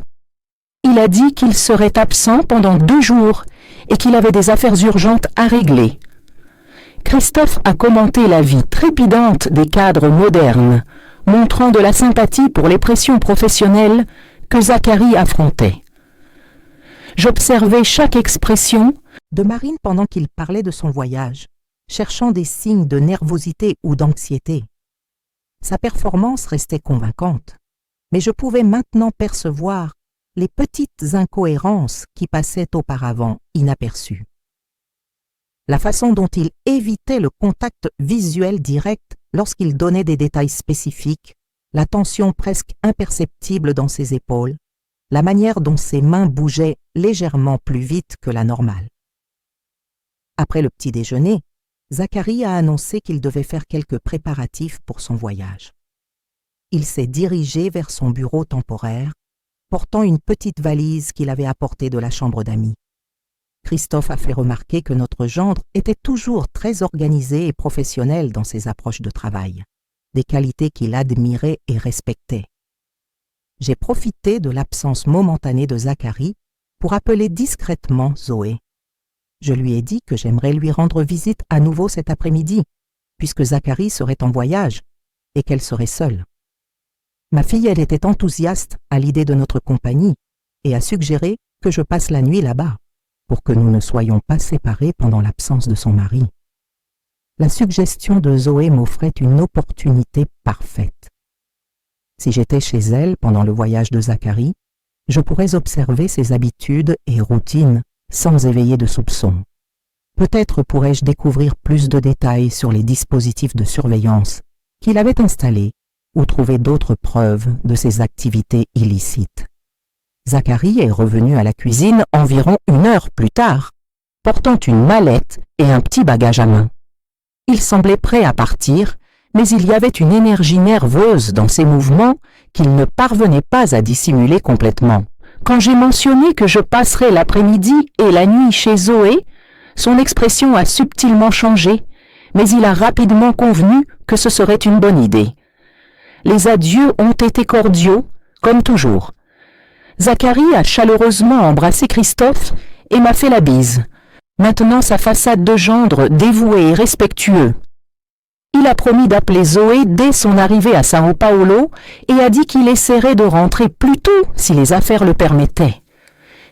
Il a dit qu'il serait absent pendant 2 jours et qu'il avait des affaires urgentes à régler. Christophe a commenté la vie trépidante des cadres modernes, montrant de la sympathie pour les pressions professionnelles que Zacharie affrontait. J'observais chaque expression de Marine pendant qu'il parlait de son voyage, cherchant des signes de nervosité ou d'anxiété. Sa performance restait convaincante, mais je pouvais maintenant percevoir les petites incohérences qui passaient auparavant inaperçues. La façon dont il évitait le contact visuel direct lorsqu'il donnait des détails spécifiques, la tension presque imperceptible dans ses épaules, la manière dont ses mains bougeaient légèrement plus vite que la normale. Après le petit déjeuner, Zacharie a annoncé qu'il devait faire quelques préparatifs pour son voyage. Il s'est dirigé vers son bureau temporaire, portant une petite valise qu'il avait apportée de la chambre d'amis. Christophe a fait remarquer que notre gendre était toujours très organisé et professionnel dans ses approches de travail, des qualités qu'il admirait et respectait. J'ai profité de l'absence momentanée de Zacharie pour appeler discrètement Zoé. Je lui ai dit que j'aimerais lui rendre visite à nouveau cet après-midi, puisque Zacharie serait en voyage et qu'elle serait seule. Ma fille, elle était enthousiaste à l'idée de notre compagnie et a suggéré que je passe la nuit là-bas, pour que nous ne soyons pas séparés pendant l'absence de son mari. La suggestion de Zoé m'offrait une opportunité parfaite. Si j'étais chez elle pendant le voyage de Zacharie, je pourrais observer ses habitudes et routines sans éveiller de soupçons. Peut-être pourrais-je découvrir plus de détails sur les dispositifs de surveillance qu'il avait installés ou trouver d'autres preuves de ses activités illicites. Zacharie est revenu à la cuisine environ 1 heure plus tard, portant une mallette et un petit bagage à main. Il semblait prêt à partir, mais il y avait une énergie nerveuse dans ses mouvements qu'il ne parvenait pas à dissimuler complètement. Quand j'ai mentionné que je passerais l'après-midi et la nuit chez Zoé, son expression a subtilement changé, mais il a rapidement convenu que ce serait une bonne idée. Les adieux ont été cordiaux, comme toujours. Zacharie a chaleureusement embrassé Christophe et m'a fait la bise, maintenant sa façade de gendre dévoué et respectueux. Il a promis d'appeler Zoé dès son arrivée à Sao Paulo et a dit qu'il essaierait de rentrer plus tôt si les affaires le permettaient.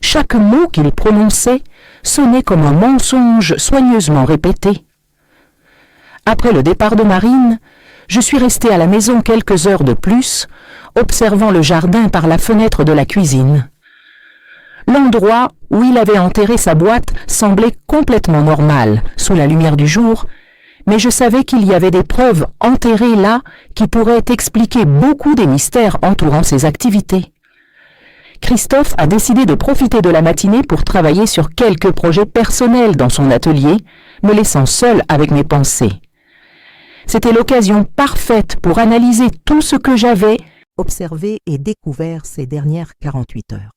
Chaque mot qu'il prononçait sonnait comme un mensonge soigneusement répété. Après le départ de Marine, je suis resté à la maison quelques heures de plus, observant le jardin par la fenêtre de la cuisine. L'endroit où il avait enterré sa boîte semblait complètement normal sous la lumière du jour, mais je savais qu'il y avait des preuves enterrées là qui pourraient expliquer beaucoup des mystères entourant ses activités. Christophe a décidé de profiter de la matinée pour travailler sur quelques projets personnels dans son atelier, me laissant seul avec mes pensées. C'était l'occasion parfaite pour analyser tout ce que j'avais observé et découvert ces dernières 48 heures.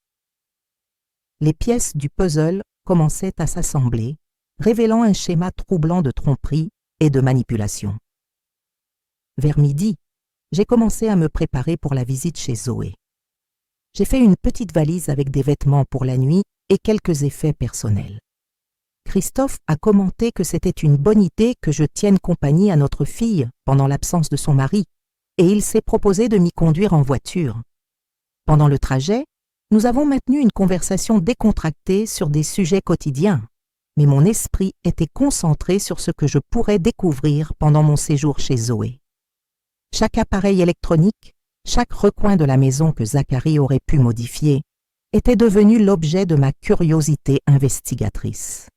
Les pièces du puzzle commençaient à s'assembler, révélant un schéma troublant de tromperie et de manipulation. Vers midi, j'ai commencé à me préparer pour la visite chez Zoé. J'ai fait une petite valise avec des vêtements pour la nuit et quelques effets personnels. Christophe a commenté que c'était une bonne idée que je tienne compagnie à notre fille pendant l'absence de son mari, et il s'est proposé de m'y conduire en voiture. Pendant le trajet, nous avons maintenu une conversation décontractée sur des sujets quotidiens, mais mon esprit était concentré sur ce que je pourrais découvrir pendant mon séjour chez Zoé. Chaque appareil électronique, chaque recoin de la maison que Zacharie aurait pu modifier, était devenu l'objet de ma curiosité investigatrice.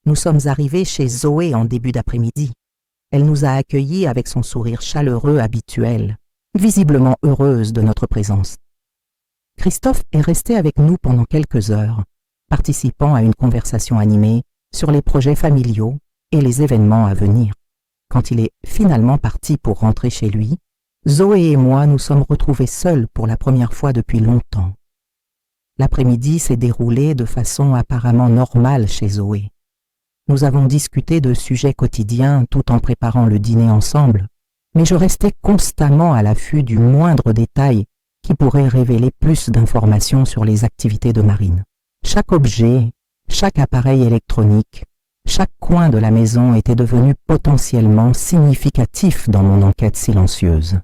Nous sommes arrivés chez Zoé en début d'après-midi. Elle nous a accueillis avec son sourire chaleureux habituel, visiblement heureuse de notre présence. Christophe est resté avec nous pendant quelques heures, participant à une conversation animée sur les projets familiaux et les événements à venir. Quand il est finalement parti pour rentrer chez lui, Zoé et moi nous sommes retrouvés seuls pour la première fois depuis longtemps. L'après-midi s'est déroulé de façon apparemment normale chez Zoé. Nous avons discuté de sujets quotidiens tout en préparant le dîner ensemble, mais je restais constamment à l'affût du moindre détail qui pourrait révéler plus d'informations sur les activités de Marine. Chaque objet, chaque appareil électronique, chaque coin de la maison était devenu potentiellement significatif dans mon enquête silencieuse.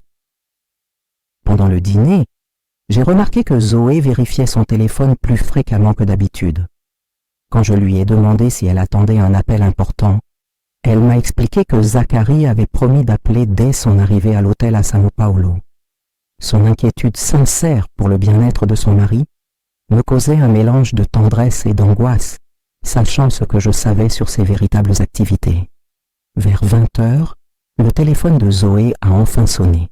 Pendant le dîner, j'ai remarqué que Zoé vérifiait son téléphone plus fréquemment que d'habitude. Quand je lui ai demandé si elle attendait un appel important, elle m'a expliqué que Zacharie avait promis d'appeler dès son arrivée à l'hôtel à Sao Paulo. Son inquiétude sincère pour le bien-être de son mari me causait un mélange de tendresse et d'angoisse, sachant ce que je savais sur ses véritables activités. Vers 20 heures, le téléphone de Zoé a enfin sonné.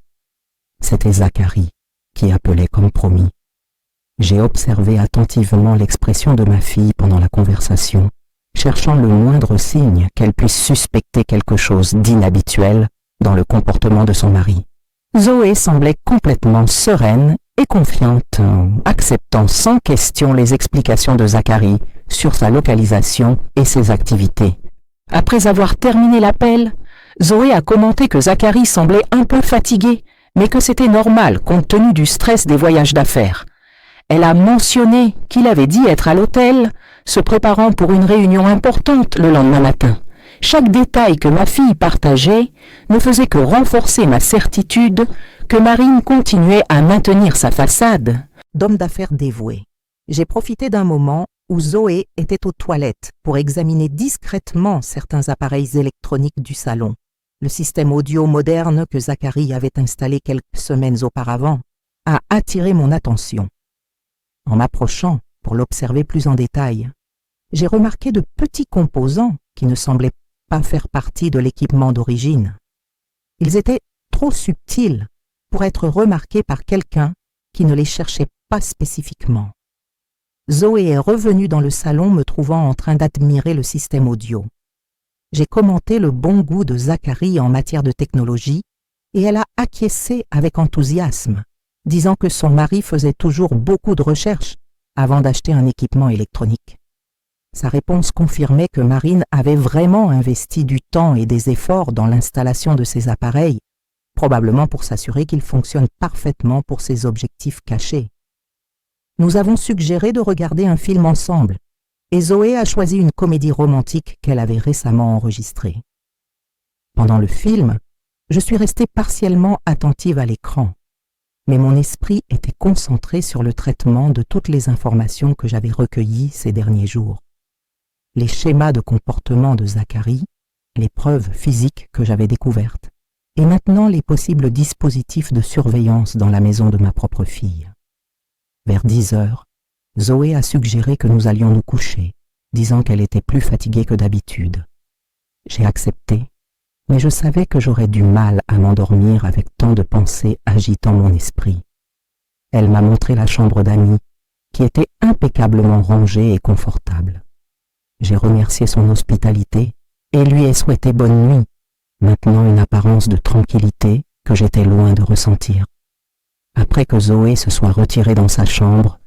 C'était Zacharie qui appelait comme promis. J'ai observé attentivement l'expression de ma fille pendant la conversation, cherchant le moindre signe qu'elle puisse suspecter quelque chose d'inhabituel dans le comportement de son mari. Zoé semblait complètement sereine et confiante, acceptant sans question les explications de Zacharie sur sa localisation et ses activités. Après avoir terminé l'appel, Zoé a commenté que Zachary semblait un peu fatigué, mais que c'était normal compte tenu du stress des voyages d'affaires. Elle a mentionné qu'il avait dit être à l'hôtel, se préparant pour une réunion importante le lendemain matin. Chaque détail que ma fille partageait ne faisait que renforcer ma certitude que Marine continuait à maintenir sa façade d'homme d'affaires dévoué. J'ai profité d'un moment où Zoé était aux toilettes pour examiner discrètement certains appareils électroniques du salon. Le système audio moderne que Zachary avait installé quelques semaines auparavant a attiré mon attention. En m'approchant pour l'observer plus en détail, j'ai remarqué de petits composants qui ne semblaient pas faire partie de l'équipement d'origine. Ils étaient trop subtils pour être remarqués par quelqu'un qui ne les cherchait pas spécifiquement. Zoé est revenue dans le salon me trouvant en train d'admirer le système audio. J'ai commenté le bon goût de Zachary en matière de technologie et elle a acquiescé avec enthousiasme, disant que son mari faisait toujours beaucoup de recherches avant d'acheter un équipement électronique. Sa réponse confirmait que Marine avait vraiment investi du temps et des efforts dans l'installation de ces appareils, probablement pour s'assurer qu'ils fonctionnent parfaitement pour ses objectifs cachés. Nous avons suggéré de regarder un film ensemble, et Zoé a choisi une comédie romantique qu'elle avait récemment enregistrée. Pendant le film, je suis restée partiellement attentive à l'écran, mais mon esprit était concentré sur le traitement de toutes les informations que j'avais recueillies ces derniers jours. Les schémas de comportement de Zachary, les preuves physiques que j'avais découvertes, et maintenant les possibles dispositifs de surveillance dans la maison de ma propre fille. Vers 10 heures, Zoé a suggéré que nous allions nous coucher, disant qu'elle était plus fatiguée que d'habitude. J'ai accepté, mais je savais que j'aurais du mal à m'endormir avec tant de pensées agitant mon esprit. Elle m'a montré la chambre d'amis, qui était impeccablement rangée et confortable. J'ai remercié son hospitalité et lui ai souhaité bonne nuit, maintenant une apparence de tranquillité que j'étais loin de ressentir. Après que Zoé se soit retirée dans sa chambre,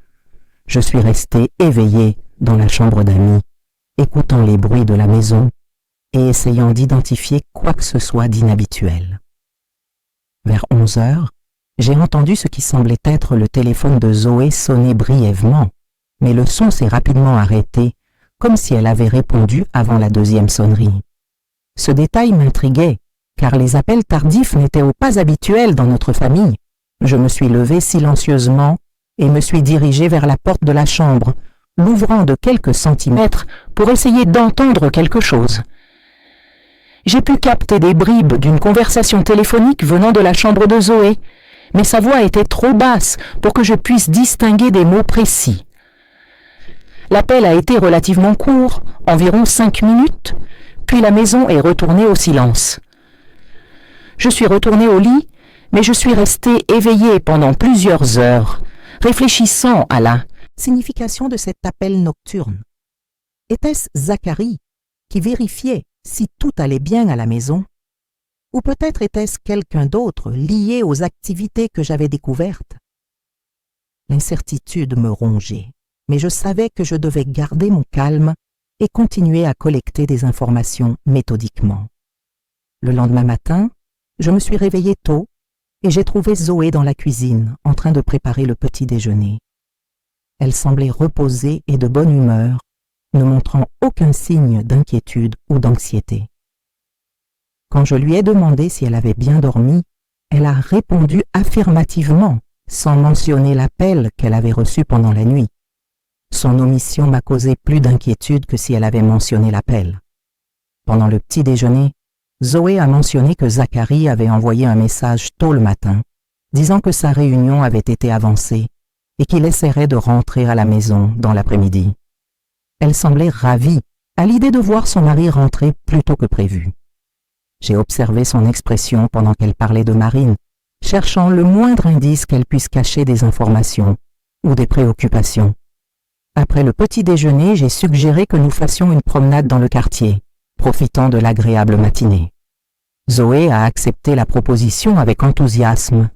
je suis resté éveillé dans la chambre d'amis, écoutant les bruits de la maison et essayant d'identifier quoi que ce soit d'inhabituel. Vers 11 heures, j'ai entendu ce qui semblait être le téléphone de Zoé sonner brièvement, mais le son s'est rapidement arrêté, comme si elle avait répondu avant la deuxième sonnerie. Ce détail m'intriguait, car les appels tardifs n'étaient pas habituels dans notre famille. Je me suis levé silencieusement et me suis dirigé vers la porte de la chambre, l'ouvrant de quelques centimètres pour essayer d'entendre quelque chose. J'ai pu capter des bribes d'une conversation téléphonique venant de la chambre de Zoé, mais sa voix était trop basse pour que je puisse distinguer des mots précis. L'appel a été relativement court, environ 5 minutes, puis la maison est retournée au silence. Je suis retourné au lit, mais je suis resté éveillé pendant plusieurs heures, réfléchissant à la signification de cet appel nocturne. Était-ce Zachary qui vérifiait si tout allait bien à la maison? Ou peut-être était-ce quelqu'un d'autre lié aux activités que j'avais découvertes? L'incertitude me rongeait, mais je savais que je devais garder mon calme et continuer à collecter des informations méthodiquement. Le lendemain matin, je me suis réveillé tôt et j'ai trouvé Zoé dans la cuisine en train de préparer le petit déjeuner. Elle semblait reposée et de bonne humeur, ne montrant aucun signe d'inquiétude ou d'anxiété. Quand je lui ai demandé si elle avait bien dormi, elle a répondu affirmativement, sans mentionner l'appel qu'elle avait reçu pendant la nuit. Son omission m'a causé plus d'inquiétude que si elle avait mentionné l'appel. Pendant le petit déjeuner, Zoé a mentionné que Zachary avait envoyé un message tôt le matin, disant que sa réunion avait été avancée et qu'il essaierait de rentrer à la maison dans l'après-midi. Elle semblait ravie à l'idée de voir son mari rentrer plus tôt que prévu. J'ai observé son expression pendant qu'elle parlait de Marine, cherchant le moindre indice qu'elle puisse cacher des informations ou des préoccupations. Après le petit déjeuner, j'ai suggéré que nous fassions une promenade dans le quartier, profitant de l'agréable matinée. Zoé a accepté la proposition avec enthousiasme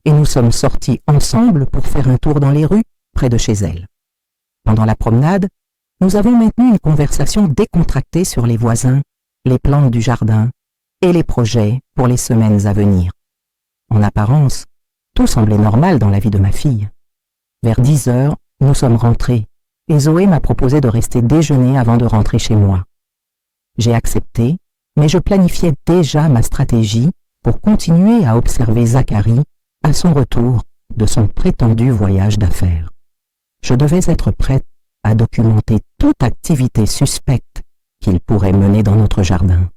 et nous sommes sortis ensemble pour faire un tour dans les rues près de chez elle. Pendant la promenade, Nous avons maintenu une conversation décontractée sur les voisins, les plantes du jardin et les projets pour les semaines à venir. En apparence, tout semblait normal dans la vie de ma fille. Vers 10 heures, nous sommes rentrés et Zoé m'a proposé de rester déjeuner avant de rentrer chez moi. J'ai accepté, mais je planifiais déjà ma stratégie pour continuer à observer Zacharie à son retour de son prétendu voyage d'affaires. Je devais être prête à documenter toute activité suspecte qu'il pourrait mener dans notre jardin.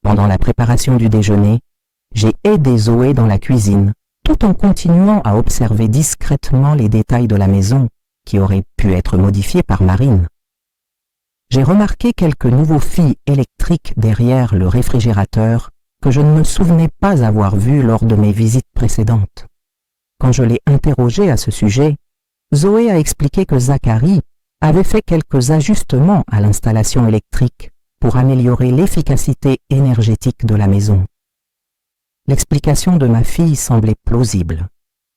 Pendant la préparation du déjeuner, j'ai aidé Zoé dans la cuisine, tout en continuant à observer discrètement les détails de la maison qui auraient pu être modifiés par Marine. J'ai remarqué quelques nouveaux fils électriques derrière le réfrigérateur que je ne me souvenais pas avoir vus lors de mes visites précédentes. Quand je l'ai interrogée à ce sujet, Zoé a expliqué que Zacharie avait fait quelques ajustements à l'installation électrique pour améliorer l'efficacité énergétique de la maison. L'explication de ma fille semblait plausible,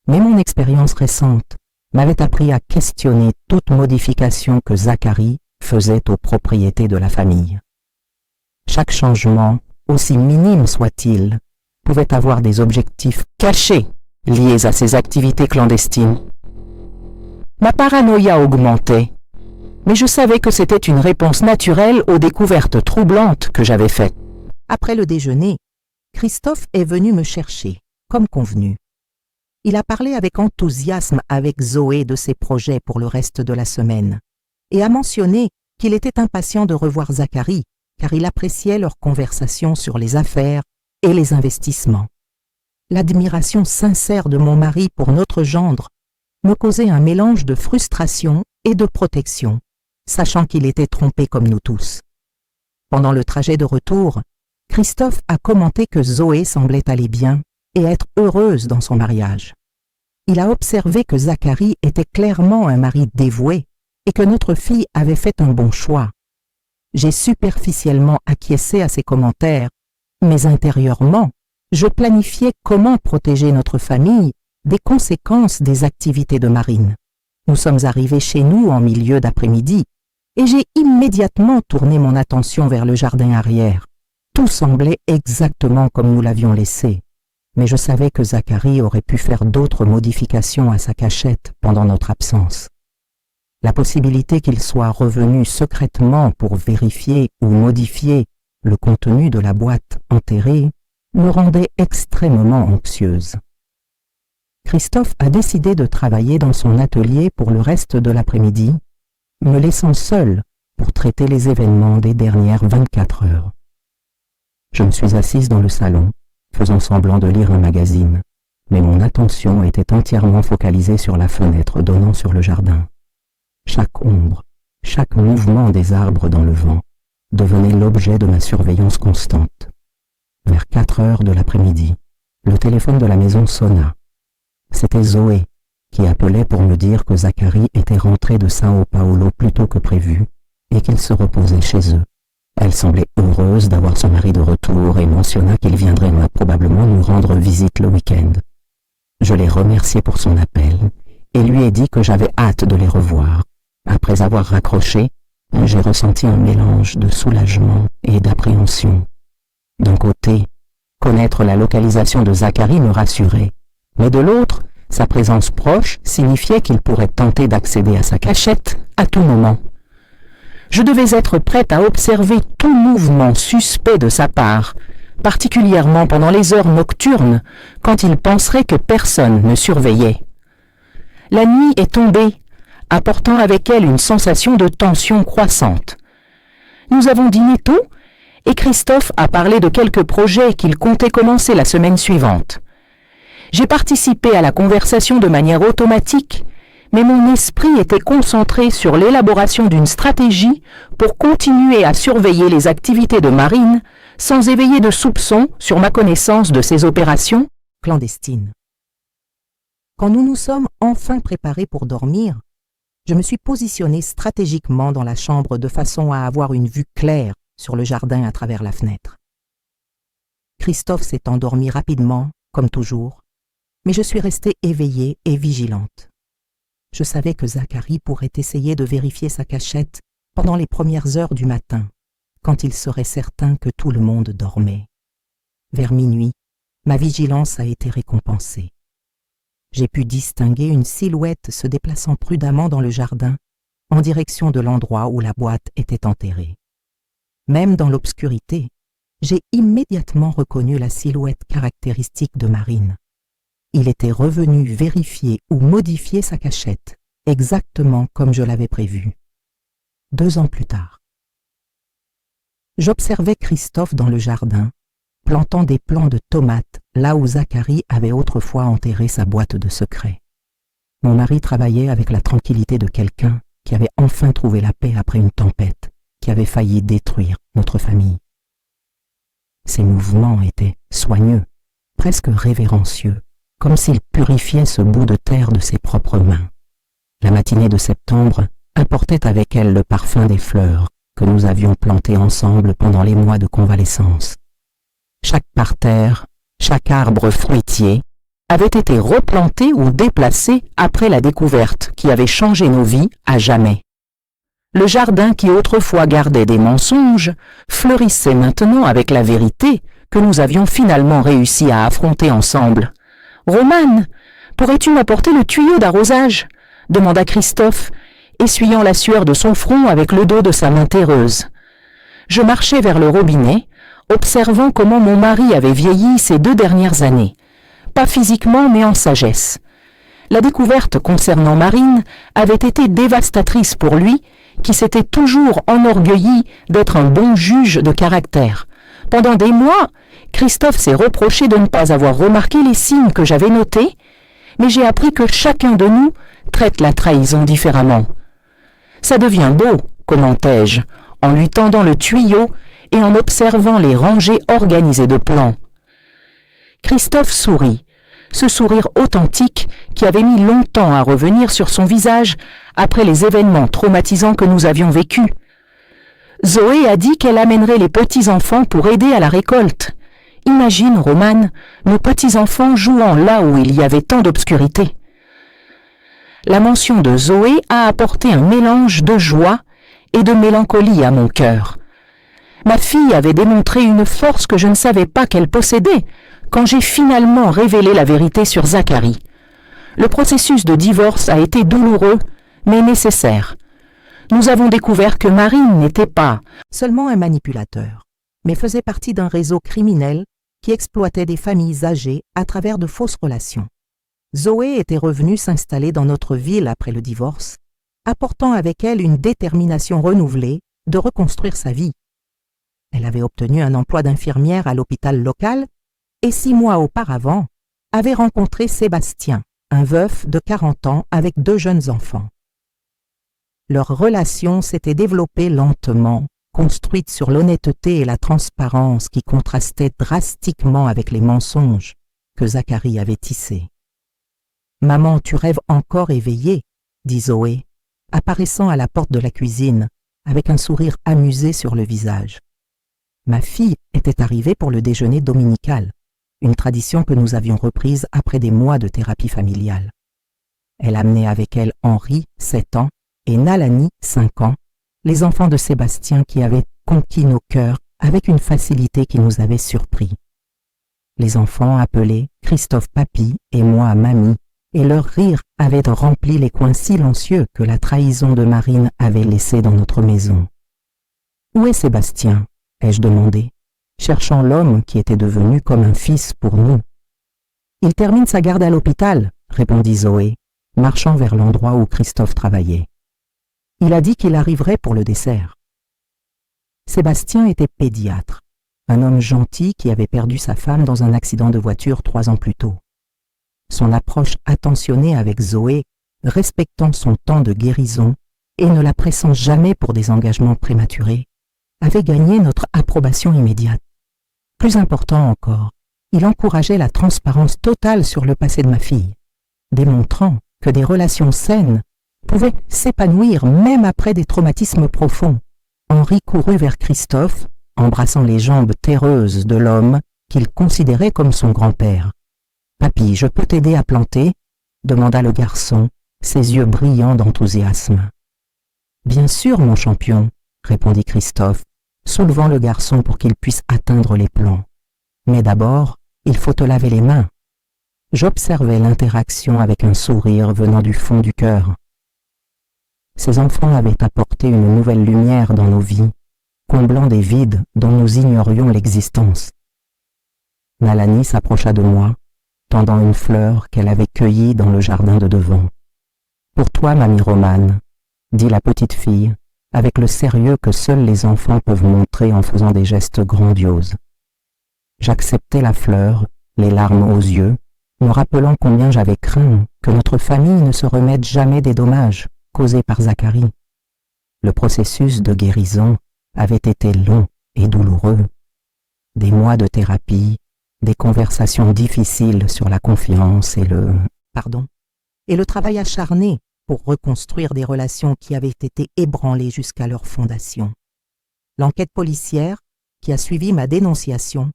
mais mon expérience récente m'avait appris à questionner toute modification que Zacharie faisait aux propriétés de la famille. Chaque changement, aussi minime soit-il, pouvait avoir des objectifs cachés liés à ses activités clandestines. Ma paranoïa augmentait, mais je savais que c'était une réponse naturelle aux découvertes troublantes que j'avais faites. Après le déjeuner, Christophe est venu me chercher, comme convenu. Il a parlé avec enthousiasme avec Zoé de ses projets pour le reste de la semaine et a mentionné qu'il était impatient de revoir Zacharie car il appréciait leur conversation sur les affaires et les investissements. L'admiration sincère de mon mari pour notre gendre me causait un mélange de frustration et de protection, sachant qu'il était trompé comme nous tous. Pendant le trajet de retour, Christophe a commenté que Zoé semblait aller bien et être heureuse dans son mariage. Il a observé que Zacharie était clairement un mari dévoué et que notre fille avait fait un bon choix. J'ai superficiellement acquiescé à ses commentaires, mais intérieurement, je planifiais comment protéger notre famille des conséquences des activités de Marine. Nous sommes arrivés chez nous en milieu d'après-midi et j'ai immédiatement tourné mon attention vers le jardin arrière. Tout semblait exactement comme nous l'avions laissé, mais je savais que Zacharie aurait pu faire d'autres modifications à sa cachette pendant notre absence. La possibilité qu'il soit revenu secrètement pour vérifier ou modifier le contenu de la boîte enterrée me rendait extrêmement anxieuse. Christophe a décidé de travailler dans son atelier pour le reste de l'après-midi, me laissant seule pour traiter les événements des dernières 24 heures. Je me suis assise dans le salon, faisant semblant de lire un magazine, mais mon attention était entièrement focalisée sur la fenêtre donnant sur le jardin. Chaque ombre, chaque mouvement des arbres dans le vent devenait l'objet de ma surveillance constante. Vers 4 heures de l'après-midi, le téléphone de la maison sonna. C'était Zoé qui appelait pour me dire que Zacharie était rentré de Sao Paulo plus tôt que prévu et qu'il se reposait chez eux. Elle semblait heureuse d'avoir son mari de retour et mentionna qu'il viendrait probablement nous rendre visite le week-end. Je l'ai remercié pour son appel et lui ai dit que j'avais hâte de les revoir. Après avoir raccroché, j'ai ressenti un mélange de soulagement et d'appréhension. D'un côté, connaître la localisation de Zacharie me rassurait, mais de l'autre, sa présence proche signifiait qu'il pourrait tenter d'accéder à sa cachette à tout moment. Je devais être prête à observer tout mouvement suspect de sa part, particulièrement pendant les heures nocturnes, quand il penserait que personne ne surveillait. La nuit est tombée, apportant avec elle une sensation de tension croissante. Nous avons dîné tôt, et Christophe a parlé de quelques projets qu'il comptait commencer la semaine suivante. J'ai participé à la conversation de manière automatique, mais mon esprit était concentré sur l'élaboration d'une stratégie pour continuer à surveiller les activités de Marine sans éveiller de soupçons sur ma connaissance de ses opérations clandestines. Quand nous nous sommes enfin préparés pour dormir, je me suis positionnée stratégiquement dans la chambre de façon à avoir une vue claire sur le jardin à travers la fenêtre. Christophe s'est endormi rapidement, comme toujours, mais je suis restée éveillée et vigilante. Je savais que Zacharie pourrait essayer de vérifier sa cachette pendant les premières heures du matin, quand il serait certain que tout le monde dormait. Vers minuit, ma vigilance a été récompensée. J'ai pu distinguer une silhouette se déplaçant prudemment dans le jardin en direction de l'endroit où la boîte était enterrée. Même dans l'obscurité, j'ai immédiatement reconnu la silhouette caractéristique de Marine. Il était revenu vérifier ou modifier sa cachette, exactement comme je l'avais prévu. 2 ans plus tard. J'observais Christophe dans le jardin, plantant des plants de tomates là où Zacharie avait autrefois enterré sa boîte de secrets. Mon mari travaillait avec la tranquillité de quelqu'un qui avait enfin trouvé la paix après une tempête qui avait failli détruire notre famille. Ses mouvements étaient soigneux, presque révérencieux, comme s'il purifiait ce bout de terre de ses propres mains. La matinée de septembre apportait avec elle le parfum des fleurs que nous avions plantées ensemble pendant les mois de convalescence. Chaque parterre, chaque arbre fruitier avait été replanté ou déplacé après la découverte qui avait changé nos vies à jamais. Le jardin qui autrefois gardait des mensonges fleurissait maintenant avec la vérité que nous avions finalement réussi à affronter ensemble. « Romane, pourrais-tu m'apporter le tuyau d'arrosage ?» demanda Christophe, essuyant la sueur de son front avec le dos de sa main terreuse. Je marchais vers le robinet, observant comment mon mari avait vieilli ces 2 dernières années. Pas physiquement, mais en sagesse. La découverte concernant Marine avait été dévastatrice pour lui, qui s'était toujours enorgueilli d'être un bon juge de caractère. Pendant des mois, Christophe s'est reproché de ne pas avoir remarqué les signes que j'avais notés, mais j'ai appris que chacun de nous traite la trahison différemment. Ça devient beau, commentai-je, en lui tendant le tuyau et en observant les rangées organisées de plans. Christophe sourit, ce sourire authentique qui avait mis longtemps à revenir sur son visage après les événements traumatisants que nous avions vécus. Zoé a dit qu'elle amènerait les petits-enfants pour aider à la récolte. Imagine, Romane, nos petits-enfants jouant là où il y avait tant d'obscurité. La mention de Zoé a apporté un mélange de joie et de mélancolie à mon cœur. Ma fille avait démontré une force que je ne savais pas qu'elle possédait quand j'ai finalement révélé la vérité sur Zacharie. Le processus de divorce a été douloureux, mais nécessaire. Nous avons découvert que Marine n'était pas seulement un manipulateur, mais faisait partie d'un réseau criminel qui exploitait des familles âgées à travers de fausses relations. Zoé était revenue s'installer dans notre ville après le divorce, apportant avec elle une détermination renouvelée de reconstruire sa vie. Elle avait obtenu un emploi d'infirmière à l'hôpital local et 6 mois auparavant avait rencontré Sébastien, un veuf de 40 ans avec 2 jeunes enfants. Leur relation s'était développée lentement, construite sur l'honnêteté et la transparence qui contrastaient drastiquement avec les mensonges que Zacharie avait tissés. « Maman, tu rêves encore éveillée » dit Zoé, apparaissant à la porte de la cuisine avec un sourire amusé sur le visage. Ma fille était arrivée pour le déjeuner dominical, une tradition que nous avions reprise après des mois de thérapie familiale. Elle amenait avec elle Henri, 7 ans, et Nalani, 5 ans, les enfants de Sébastien qui avaient conquis nos cœurs avec une facilité qui nous avait surpris. Les enfants appelaient Christophe Papy et moi Mamie, et leur rire avait rempli les coins silencieux que la trahison de Marine avait laissés dans notre maison. « Où est Sébastien ?» ai-je demandé, cherchant l'homme qui était devenu comme un fils pour nous. « Il termine sa garde à l'hôpital, » répondit Zoé, marchant vers l'endroit où Christophe travaillait. Il a dit qu'il arriverait pour le dessert. Sébastien était pédiatre, un homme gentil qui avait perdu sa femme dans un accident de voiture 3 ans plus tôt. Son approche attentionnée avec Zoé, respectant son temps de guérison et ne la pressant jamais pour des engagements prématurés, avait gagné notre approbation immédiate. Plus important encore, il encourageait la transparence totale sur le passé de ma fille, démontrant que des relations saines pouvaient s'épanouir même après des traumatismes profonds. Henri courut vers Christophe, embrassant les jambes terreuses de l'homme qu'il considérait comme son grand-père. « Papy, je peux t'aider à planter ?» demanda le garçon, ses yeux brillants d'enthousiasme. Bien sûr, mon champion, répondit Christophe, soulevant le garçon pour qu'il puisse atteindre les plans. Mais d'abord, il faut te laver les mains. J'observais l'interaction avec un sourire venant du fond du cœur. Ces enfants avaient apporté une nouvelle lumière dans nos vies, comblant des vides dont nous ignorions l'existence. Nalani s'approcha de moi, tendant une fleur qu'elle avait cueillie dans le jardin de devant. « Pour toi, mamie Romane, » dit la petite fille, avec le sérieux que seuls les enfants peuvent montrer en faisant des gestes grandioses. J'acceptai la fleur, les larmes aux yeux, me rappelant combien j'avais craint que notre famille ne se remette jamais des dommages causés par Zacharie. Le processus de guérison avait été long et douloureux. Des mois de thérapie, des conversations difficiles sur la confiance et le travail acharné pour reconstruire des relations qui avaient été ébranlées jusqu'à leur fondation. L'enquête policière, qui a suivi ma dénonciation,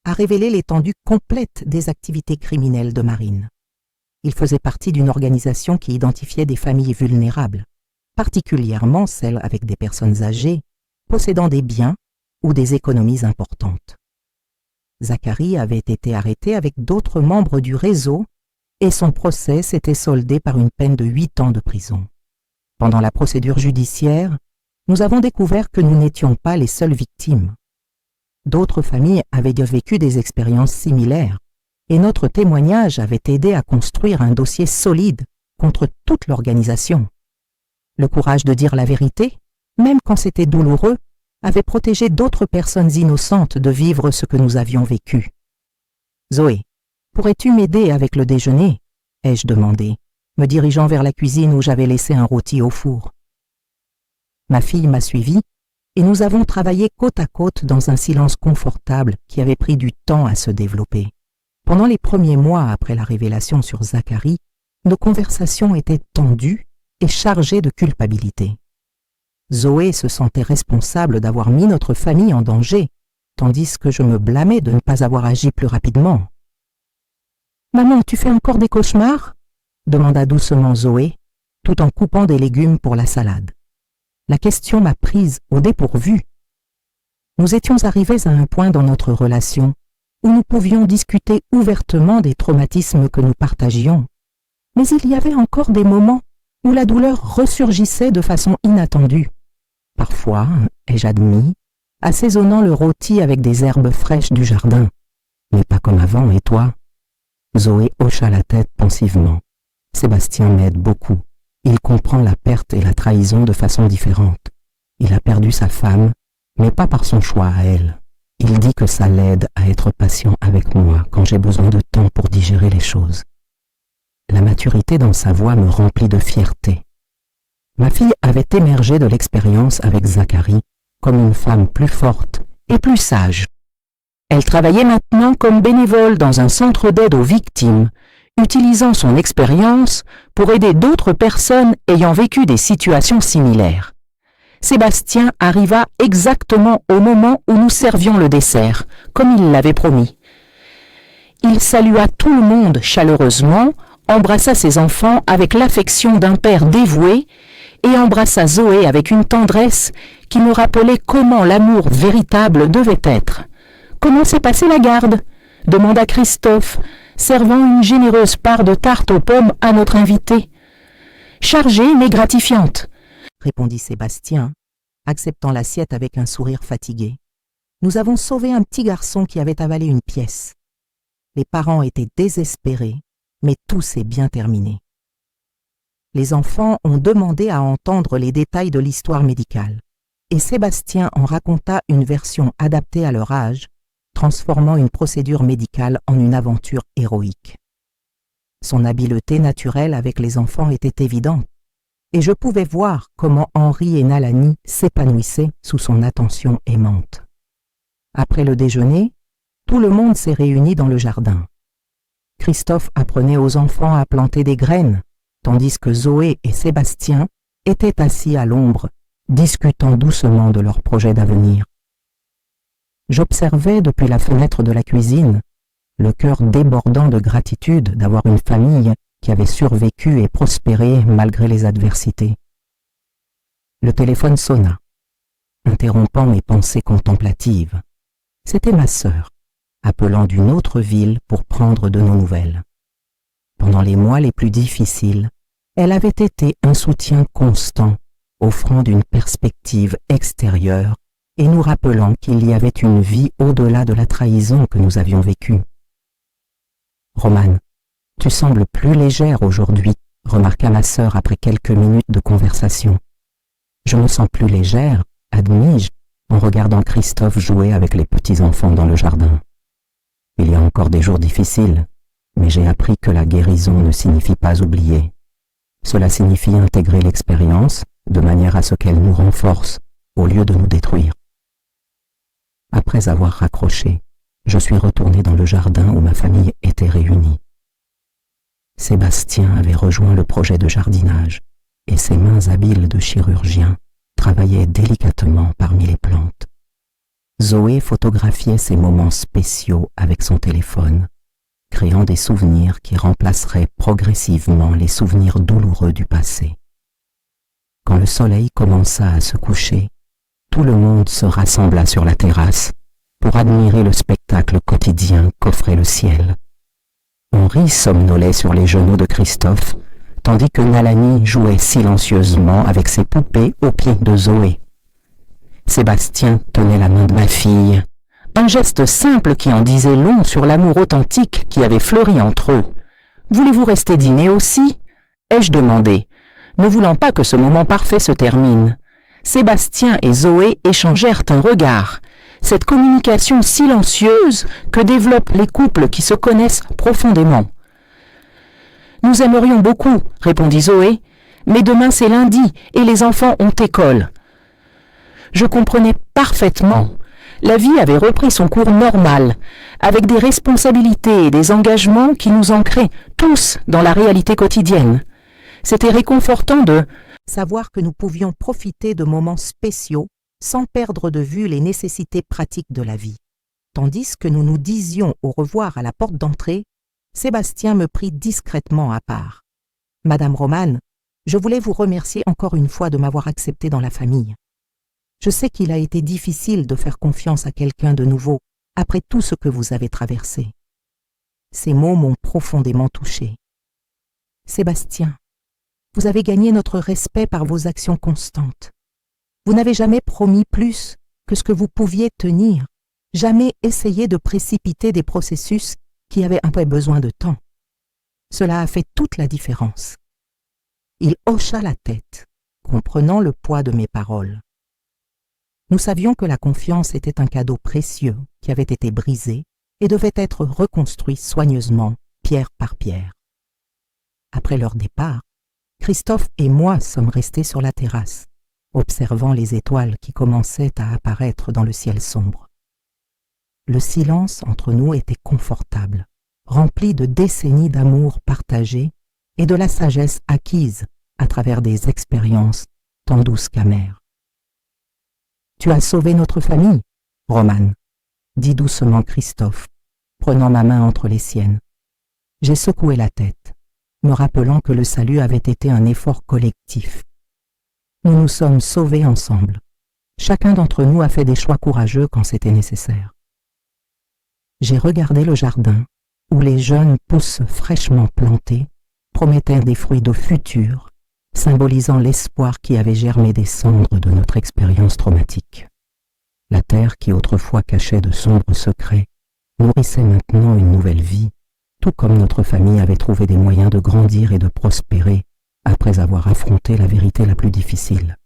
a révélé l'étendue complète des activités criminelles de Marine. Il faisait partie d'une organisation qui identifiait des familles vulnérables, particulièrement celles avec des personnes âgées, possédant des biens ou des économies importantes. Zacharie avait été arrêté avec d'autres membres du réseau et son procès s'était soldé par une peine de 8 ans de prison. Pendant la procédure judiciaire, nous avons découvert que nous n'étions pas les seules victimes. D'autres familles avaient vécu des expériences similaires et notre témoignage avait aidé à construire un dossier solide contre toute l'organisation. Le courage de dire la vérité, même quand c'était douloureux, avait protégé d'autres personnes innocentes de vivre ce que nous avions vécu. « Zoé, pourrais-tu m'aider avec le déjeuner ?» ai-je demandé, me dirigeant vers la cuisine où j'avais laissé un rôti au four. Ma fille m'a suivi et nous avons travaillé côte à côte dans un silence confortable qui avait pris du temps à se développer. Pendant les premiers mois après la révélation sur Zacharie, nos conversations étaient tendues et chargées de culpabilité. Zoé se sentait responsable d'avoir mis notre famille en danger, tandis que je me blâmais de ne pas avoir agi plus rapidement. « Maman, tu fais encore des cauchemars ?» demanda doucement Zoé, tout en coupant des légumes pour la salade. La question m'a prise au dépourvu. Nous étions arrivés à un point dans notre relation où nous pouvions discuter ouvertement des traumatismes que nous partagions. Mais il y avait encore des moments où la douleur ressurgissait de façon inattendue. Parfois, ai-je admis, assaisonnant le rôti avec des herbes fraîches du jardin. Mais pas comme avant, et toi ? Zoé hocha la tête pensivement. Sébastien m'aide beaucoup. Il comprend la perte et la trahison de façon différente. Il a perdu sa femme, mais pas par son choix à elle. Il dit que ça l'aide à être patient avec moi quand j'ai besoin de temps pour digérer les choses. La maturité dans sa voix me remplit de fierté. Ma fille avait émergé de l'expérience avec Zacharie comme une femme plus forte et plus sage. Elle travaillait maintenant comme bénévole dans un centre d'aide aux victimes, utilisant son expérience pour aider d'autres personnes ayant vécu des situations similaires. Sébastien arriva exactement au moment où nous servions le dessert, comme il l'avait promis. Il salua tout le monde chaleureusement, embrassa ses enfants avec l'affection d'un père dévoué et embrassa Zoé avec une tendresse qui me rappelait comment l'amour véritable devait être. « Comment s'est passée la garde ?» demanda Christophe, servant une généreuse part de tarte aux pommes à notre invité. « Chargée mais gratifiante », répondit Sébastien, acceptant l'assiette avec un sourire fatigué. Nous avons sauvé un petit garçon qui avait avalé une pièce. Les parents étaient désespérés, mais tout s'est bien terminé. Les enfants ont demandé à entendre les détails de l'histoire médicale, et Sébastien en raconta une version adaptée à leur âge, transformant une procédure médicale en une aventure héroïque. Son habileté naturelle avec les enfants était évidente, et je pouvais voir comment Henri et Nalani s'épanouissaient sous son attention aimante. Après le déjeuner, tout le monde s'est réuni dans le jardin. Christophe apprenait aux enfants à planter des graines, tandis que Zoé et Sébastien étaient assis à l'ombre, discutant doucement de leurs projets d'avenir. J'observais depuis la fenêtre de la cuisine, le cœur débordant de gratitude d'avoir une famille qui avait survécu et prospéré malgré les adversités. Le téléphone sonna, interrompant mes pensées contemplatives. C'était ma sœur, appelant d'une autre ville pour prendre de nos nouvelles. Pendant les mois les plus difficiles, elle avait été un soutien constant, offrant une perspective extérieure et nous rappelant qu'il y avait une vie au-delà de la trahison que nous avions vécue. « Romane, tu sembles plus légère aujourd'hui, » remarqua ma sœur après quelques minutes de conversation. « Je me sens plus légère, admis-je, en regardant Christophe jouer avec les petits-enfants dans le jardin. Il y a encore des jours difficiles, mais j'ai appris que la guérison ne signifie pas oublier. Cela signifie intégrer l'expérience de manière à ce qu'elle nous renforce au lieu de nous détruire. » Après avoir raccroché, je suis retourné dans le jardin où ma famille était réunie. Sébastien avait rejoint le projet de jardinage et ses mains habiles de chirurgien travaillaient délicatement parmi les plantes. Zoé photographiait ces moments spéciaux avec son téléphone, créant des souvenirs qui remplaceraient progressivement les souvenirs douloureux du passé. Quand le soleil commença à se coucher, tout le monde se rassembla sur la terrasse pour admirer le spectacle quotidien qu'offrait le ciel. Henri somnolait sur les genoux de Christophe, tandis que Nalani jouait silencieusement avec ses poupées aux pieds de Zoé. Sébastien tenait la main de ma fille, un geste simple qui en disait long sur l'amour authentique qui avait fleuri entre eux. « Voulez-vous rester dîner aussi ?» ai-je demandé, ne voulant pas que ce moment parfait se termine. Sébastien et Zoé échangèrent un regard, cette communication silencieuse que développent les couples qui se connaissent profondément. « Nous aimerions beaucoup, » répondit Zoé, « mais demain c'est lundi et les enfants ont école. » Je comprenais parfaitement. La vie avait repris son cours normal, avec des responsabilités et des engagements qui nous ancraient tous dans la réalité quotidienne. C'était réconfortant de savoir que nous pouvions profiter de moments spéciaux sans perdre de vue les nécessités pratiques de la vie. Tandis que nous nous disions au revoir à la porte d'entrée, Sébastien me prit discrètement à part. « Madame Romane, je voulais vous remercier encore une fois de m'avoir acceptée dans la famille. Je sais qu'il a été difficile de faire confiance à quelqu'un de nouveau après tout ce que vous avez traversé. » Ces mots m'ont profondément touchée. « Sébastien, vous avez gagné notre respect par vos actions constantes. Vous n'avez jamais promis plus que ce que vous pouviez tenir, jamais essayé de précipiter des processus qui avaient un peu besoin de temps. Cela a fait toute la différence. » Il hocha la tête, comprenant le poids de mes paroles. Nous savions que la confiance était un cadeau précieux qui avait été brisé et devait être reconstruit soigneusement, pierre par pierre. Après leur départ, Christophe et moi sommes restés sur la terrasse, observant les étoiles qui commençaient à apparaître dans le ciel sombre. Le silence entre nous était confortable, rempli de décennies d'amour partagé et de la sagesse acquise à travers des expériences tant douces qu'amères. « Tu as sauvé notre famille, Romane, » dit doucement Christophe, prenant ma main entre les siennes. J'ai secoué la tête, me rappelant que le salut avait été un effort collectif. Nous nous sommes sauvés ensemble. Chacun d'entre nous a fait des choix courageux quand c'était nécessaire. J'ai regardé le jardin, où les jeunes pousses fraîchement plantées promettaient des fruits de futur, symbolisant l'espoir qui avait germé des cendres de notre expérience traumatique. La terre qui autrefois cachait de sombres secrets nourrissait maintenant une nouvelle vie, tout comme notre famille avait trouvé des moyens de grandir et de prospérer après avoir affronté la vérité la plus difficile.